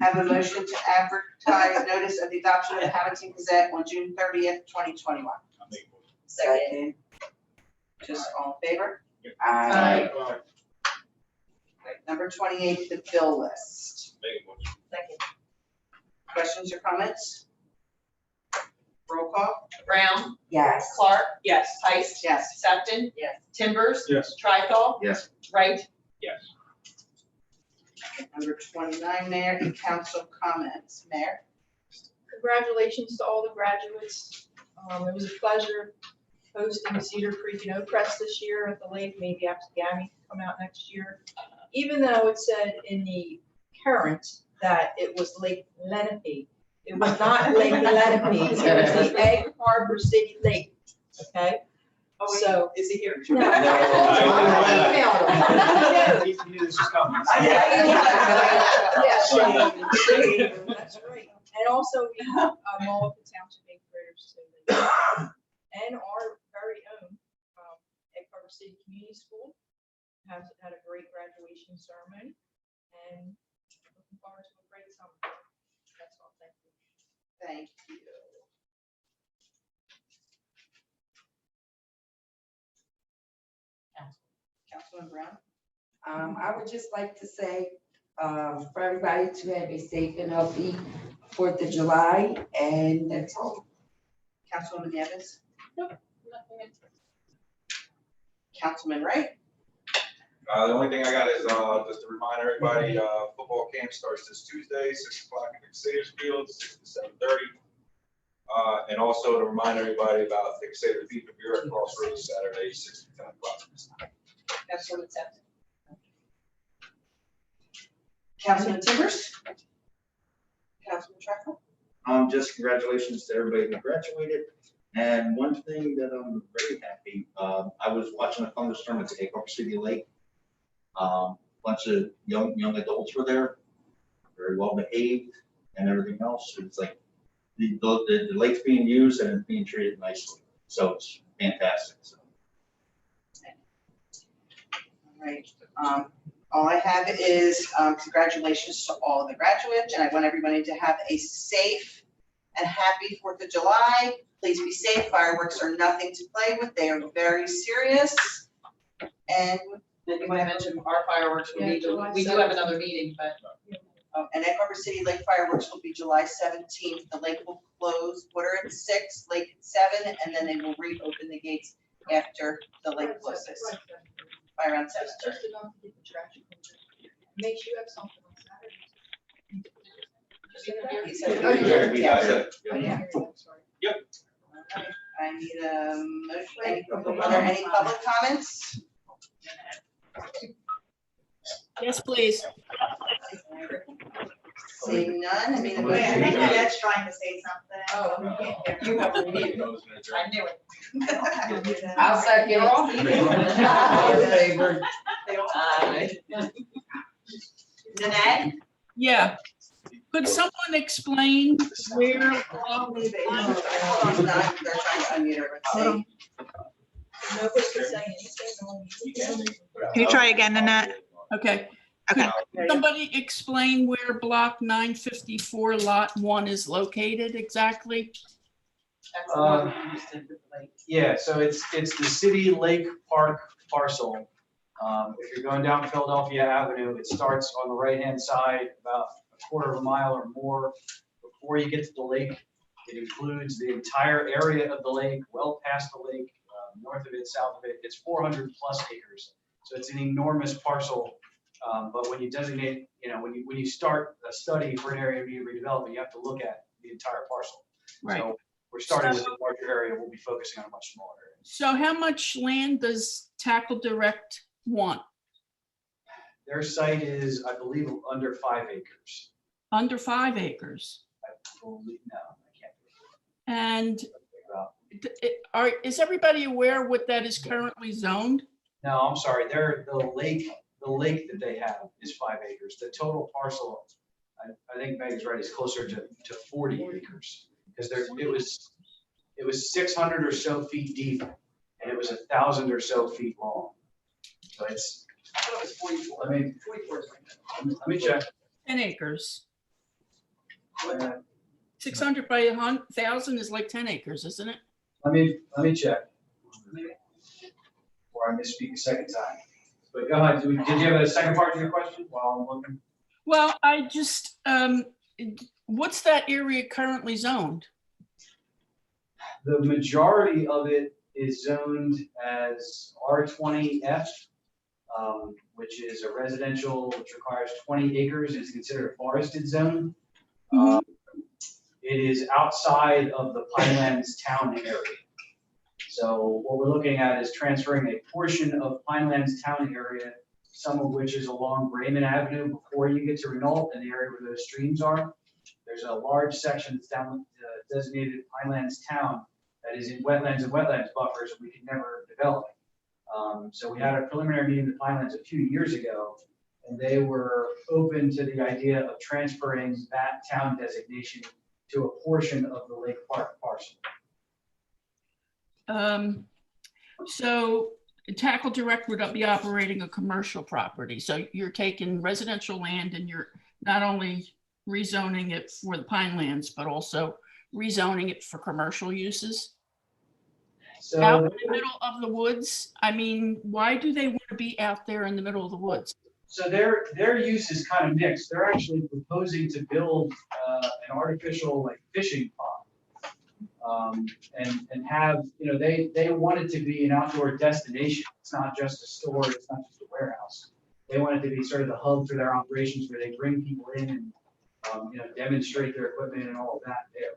have a motion to advertise notice of the adoption of the Hamilton Gazette on June 30th, 2021. I'll make a motion. Second. Just all in favor? Aye. Number 28, the bill list. Make a motion. Second. Questions or comments? Roll call? Brown, Yes. Clark, Yes. Heist, Yes. Sefton. Yes. Timbers, Yes. Tricol, Yes. Wright. Yes. Number 29, Mayor and Council comments. Mayor? Congratulations to all the graduates. It was a pleasure hosting Cedar Creek and Oakcrest this year at the lake. Maybe Apsagami come out next year. Even though it said in the current that it was Lake Lenape, it was not Lake Lenape. It was the Egg Harbor City Lake. Okay. So. Is he here? No. He knew this was coming. Yes. That's right. And also we have Mullica Township eighth graders too. And our very own Egg Harbor City Community School has had a great graduation ceremony and looking forward to a great summer. That's all. Thank you. Thank you. Councilman Brown? I would just like to say, for everybody to have a safe and healthy 4th of July, and that's all. Councilwoman Nieves? Councilman Wright? The only thing I got is just to remind everybody, football camp starts this Tuesday, 6 o'clock at Xavier's Field, 6 to 7:30. And also to remind everybody about the Xavier Beef and Beer at Crossroads Saturday, 6 to 10 o'clock. Councilwoman Sefton? Councilman Timbers? Councilman Treffel? Just congratulations to everybody who graduated. And one thing that I'm very happy, I was watching a thunderstorm at the Egg Harbor City Lake. Bunch of young adults were there, very well behaved and everything else. It's like the lake's being used and it's being treated nicely. So it's fantastic. So. All right. All I have is congratulations to all the graduates, and I want everybody to have a safe and happy 4th of July. Please be safe. Fireworks are nothing to play with. They are very serious. And You want to mention our fireworks, we do have another meeting, but. and Egg Harbor City Lake fireworks will be July 17th. The lake will close, water at 6, lake at 7, and then they will reopen the gates after the lake closes by around 7. Just enough to get the trash. Make sure you have something on Saturday. He said- Oh, you did? Yeah. I didn't hear that, sorry. I need a motion. Are there any public comments? Yes, please. Seeing none, I need a Wait, I think motion. Annette's trying to say something. Oh, we can't hear. You have a meeting. I knew it. I'll second it. All in favor? Nanette? Yeah. Could someone explain where, Hold on, they're trying to unmute her. Let's see. Nobody's been saying anything. Can you try again, Annette? okay. Okay. Could somebody explain where block 954 lot 1 is located exactly? That's the one we used to do, like. Yeah, so it's the city Lake Park parcel. If you're going down Philadelphia Avenue, it starts on the right-hand side about a quarter of a mile or more before you get to the lake. It includes the entire area of the lake, well past the lake, north of it, south of it. It's 400 plus acres. So it's an enormous parcel. But when you designate, when you start a study for an area to be redeveloped, you have to look at the entire parcel. Right. So we're starting with a larger area. We'll be focusing on a much smaller area. So how much land does Tackle Direct want? Their site is, I believe, under 5 acres. Under 5 acres. I believe, no, I can't. And Figure out. is everybody aware what that is currently zoned? No, I'm sorry. The lake that they have is 5 acres. The total parcel, I think Meg is right, is closer to 40 acres. Because it was 600 or so feet deep, and it was 1,000 or so feet long. So it's, I thought it was 44. let me 44 is right. let me check. 10 acres. Uh, 600 by 1,000 is like 10 acres, isn't it? Let me check. Or I misspeak a second time. But go ahead. Did you have a second part to your question while I'm looking? Well, I just, What's that area currently zoned? The majority of it is zoned as R20F, which is a residential, which requires 20 acres, is considered a forested zone. It is outside of the Pinelands town area. So what we're looking at is transferring a portion of Pinelands town area, some of which is along Raymond Avenue before you get to Renault, in the area where those streams are. There's a large section that's down designated Pinelands town that is in wetlands and wetlands buffers, and we could never develop it. So we had a preliminary meeting with Pinelands a few years ago, and they were open to the idea of transferring that town designation to a portion of the Lake Park parcel. So Tackle Direct would be operating a commercial property. So you're taking residential land and you're not only rezoning it for the Pinelands, but also rezoning it for commercial uses? So Out in the middle of the woods? I mean, why do they want to be out there in the middle of the woods? So their use is kind of mixed. They're actually proposing to build an artificial like fishing pond. And have, you know, they want it to be an outdoor destination. It's not just a store, it's not just a warehouse. They want it to be sort of the hub for their operations where they bring people in and, you know, demonstrate their equipment and all of that there.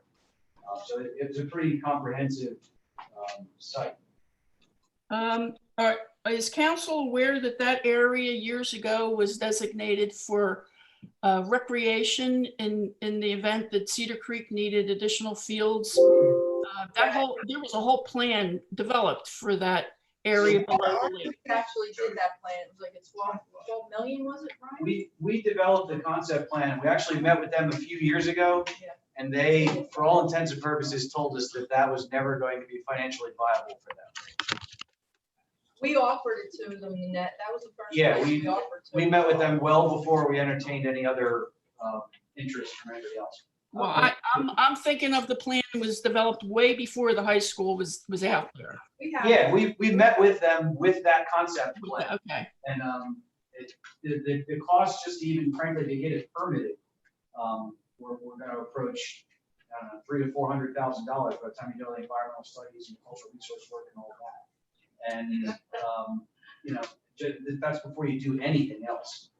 So it's a pretty comprehensive site. Is council aware that that area years ago was designated for recreation in the event that Cedar Creek needed additional fields? There was a whole plan developed for that area below the lake. We actually did that plan. It was like it's 12 million, was it, Brian? We developed the concept plan. We actually met with them a few years ago. Yeah. And they, for all intents and purposes, told us that that was never going to be financially viable for them. We offered it to them, Nanette. That was the first. Yeah, place we offered to We them. met with them well before we entertained any other interest from anybody else. Well, I'm thinking of the plan was developed way before the high school was out there. Yeah, we met with them with that concept plan. Okay. And the cost just even frankly to get it permitted, we're going to approach, I don't know, $300,000 to $400,000 by the time you do the environmental studies and cultural resource work and all of that. And you know, that's before you do anything else.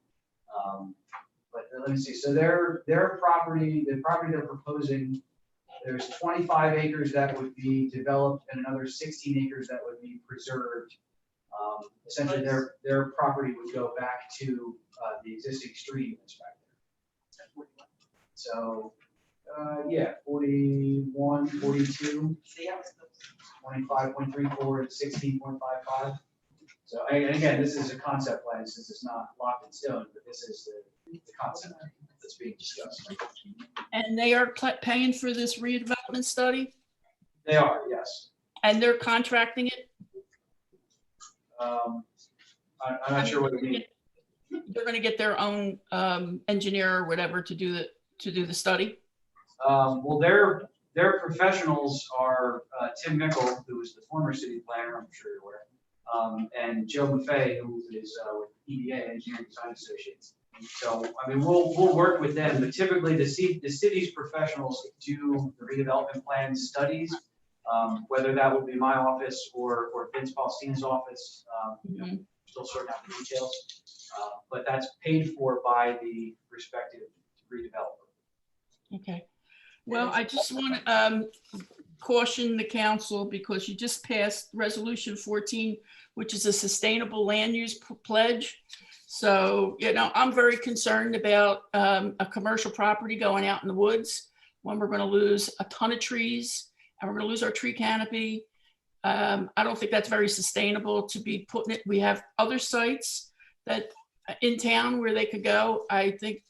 But let me see. So their property, the property they're proposing, there's 25 acres that would be developed and another 16 acres that would be preserved. Essentially, their property would go back to the existing stream that's back there. So, yeah, 41, 42, 25.34, and 16.55. So, and again, this is a concept plan since it's not locked in stone, but this is the concept that's being discussed. And they are paying for this redevelopment study? They are, yes. And they're contracting it? I'm not sure what it means. They're going to get their own engineer or whatever to do the study? Well, their professionals are Tim Mickle, who is the former city planner, I'm sure you're aware, and Joe Maffei, who is with EDA, Engineering Design Associates. So, I mean, we'll work with them, but typically the city's professionals do the redevelopment plan studies, whether that would be my office or Vince Paulstein's office, you know, still sorting out the details. But that's paid for by the respective redeveloper. Okay. Well, I just want to caution the council because you just passed Resolution 14, which is a sustainable land use pledge. So, you know, I'm very concerned about a commercial property going out in the woods when we're going to lose a ton of trees and we're going to lose our tree canopy. I don't think that's very sustainable to be putting it. We have other sites that in town where they could go. I think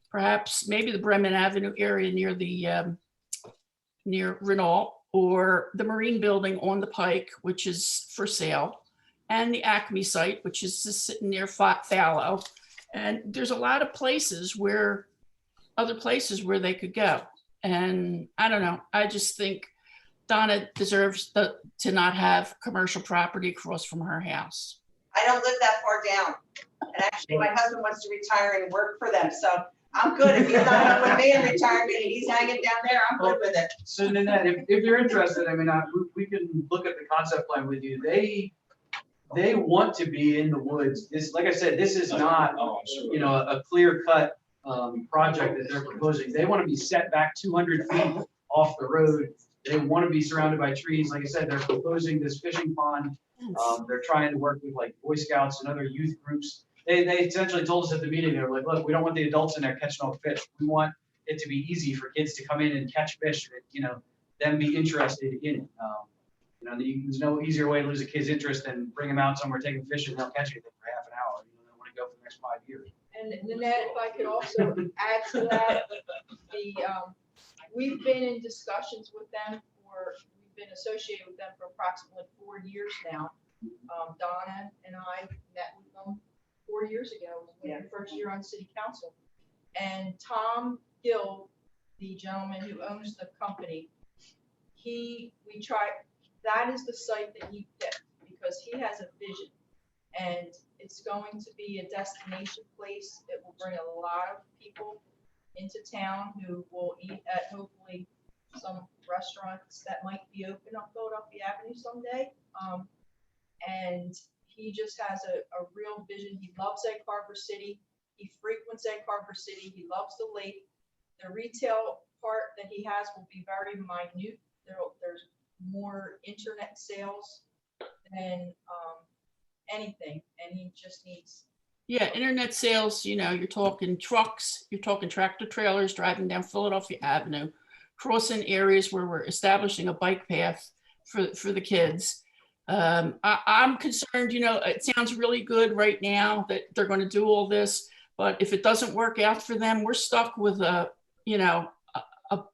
perhaps maybe the Bremen Avenue area near the near Renault, or the Marine Building on the Pike, which is for sale, and the Acme site, which is just sitting near Fallow. And there's a lot of places where, other places where they could go. And I don't know, I just think Donna deserves to not have commercial property across from her house. I don't live that far down. And actually, my husband wants to retire and work for them. So I'm good. If he's not up with me in retirement and he's hanging down there, I'm good with it. So Nanette, if you're interested, I mean, we can look at the concept plan with you. They want to be in the woods. This, like I said, this is not, you know, a clear cut project that they're proposing. They want to be set back 200 feet off the road. They want to be surrounded by trees. Like I said, they're proposing this fishing pond. They're trying to work with like Boy Scouts and other youth groups. They essentially told us at the meeting, they were like, look, we don't want the adults in there catching all the fish. We want it to be easy for kids to come in and catch fish, and, you know, them be interested in it. You know, there's no easier way to lose a kid's interest than bring them out somewhere, take them fishing, they'll catch anything for half an hour. You know, they want to go for the next 5 years. And Nanette, if I could also add to that, we've been in discussions with them we've been associated with them for approximately 4 years now. Donna and I met with them 4 years ago, my first year on city council. And Tom Gill, the gentleman who owns the company, that is the site that he picked because he has a vision. And it's going to be a destination place that will bring a lot of people into town who will eat at hopefully some restaurants that might be open on Philadelphia Avenue someday. And he just has a real vision. He loves Egg Harbor City. He frequents Egg Harbor City. He loves the lake. The retail part that he has will be very minute. There's more internet sales than anything, and he just needs. Yeah, internet sales, you know, you're talking trucks, you're talking tractor trailers driving down Philadelphia Avenue, crossing areas where we're establishing a bike path for the kids. I'm concerned, you know, it sounds really good right now that they're going to do all this, but if it doesn't work out for them, we're stuck with a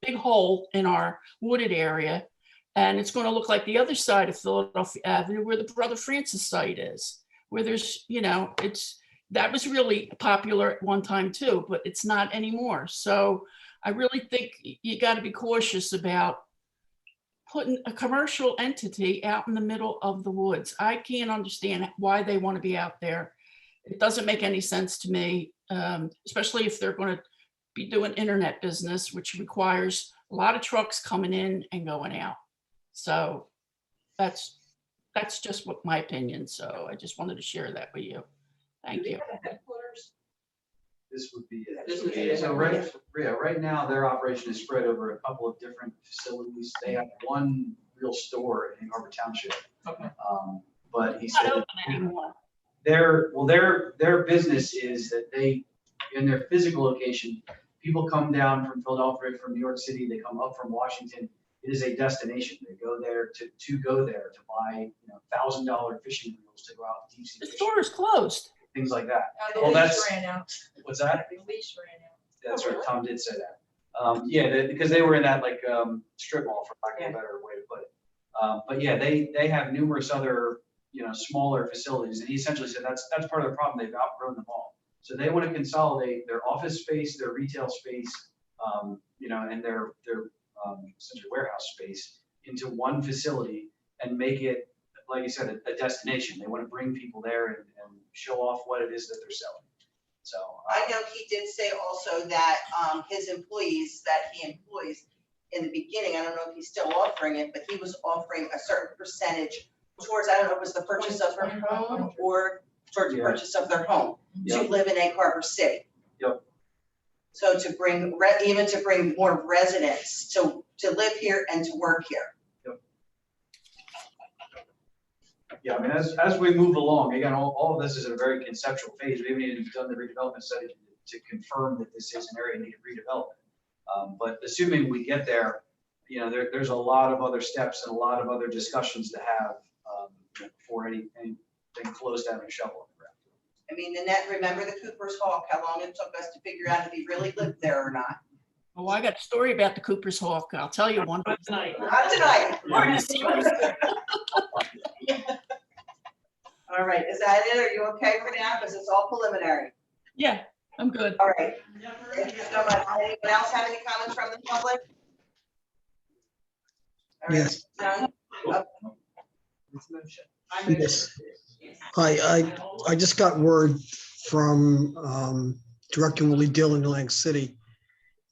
big hole in our wooded area. And it's going to look like the other side of Philadelphia Avenue where the Brother Francis site is, where there's, you know, that was really popular at one time too, but it's not anymore. So I really think you got to be cautious about putting a commercial entity out in the middle of the woods. I can't understand why they want to be out there. It doesn't make any sense to me, especially if they're going to be doing internet business, which requires a lot of trucks coming in and going out. So that's just what my opinion. So I just wanted to share that with you. Thank you. This would be it. This would be it. So right now, their operation is spread over a couple of different facilities. They have one real store in Egg Harbor Township. Okay. But he It's not said open anymore. their business is that they, in their physical location, people come down from Philadelphia, from New York City, they come up from Washington. It is a destination. They go there to go there to buy, you know, $1,000 fishing reels to go out deep sea The fishing, store is closed. things like that. The Well, lease that's- ran out. What's that? The lease ran out. That's right, Tom did say that. Because they were in that like strip mall, for lack of a better way to put it. But yeah, they have numerous other, you know, smaller facilities, and he essentially said that's part of the problem. They've outgrown them all. So they want to consolidate their office space, their retail space, you know, and their essentially warehouse space into one facility and make it, like you said, a destination. They want to bring people there and show off what it is that they're selling. So I know he did say also that his employees that he employs in the beginning, I don't know if he's still offering it, but he was offering a certain percentage towards, I don't know if it was the purchase of their home or towards the purchase of their home to live in Egg Harbor City. Yep. So to bring, even to bring more residents to live here and to work here. Yeah, I mean, as we move along, again, all of this is in a very conceptual phase. We haven't even done the redevelopment study to confirm that this is an area that needs redevelopment. But assuming we get there, you know, there's a lot of other steps and a lot of other discussions to have before anything close to having a shovel in the ground. I mean, Nanette, remember the Cooper's Hawk, how long it took us to figure out if he really lived there or not? Oh, I got a story about the Cooper's Hawk. I'll tell you one. Not tonight. Or this series. All right, is that it? Are you okay for now? Because it's all preliminary. Yeah, I'm good. All right. Thank you so much. Anyone else have any comments from the public? All right. Yes. None? Yes. Hi, I just got word from Director Willie Dill in Atlantic City.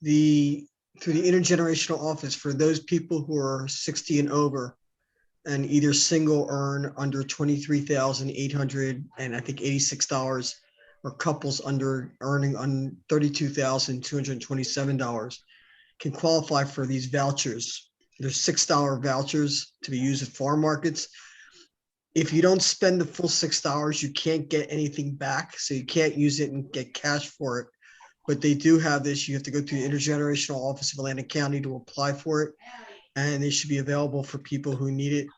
Through the intergenerational office, for those people who are 60 and over and either single earn under $23,800 and I think $86, or couples earning on $32,227 can qualify for these vouchers. There's $6 vouchers to be used at farm markets. If you don't spend the full $6, you can't get anything back. So you can't use it and get cash for it. But they do have this. You have to go through the Intergenerational Office of Atlantic County to apply for it. And they should be available for people who need it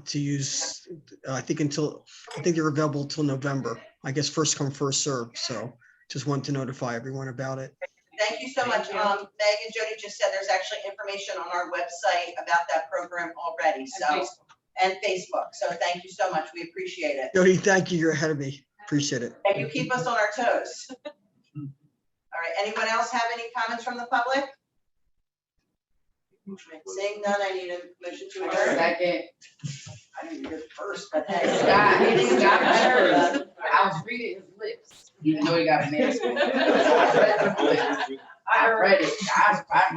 to use, I think they're available until November. I guess first come, first served. So just wanted to notify everyone about it. Thank you so much. Meg and Jody just said there's actually information on our website about that program already, so. And Facebook. So thank you so much. We appreciate it. Jody, thank you. You're ahead of me. Appreciate it. And you keep us on our toes. All right, anyone else have any comments from the public? Seeing none, I need a motion to adjourn. Second. I didn't hear the first, but hey. Scott heard. I was reading his lips, even though he got a mask on. I read it. I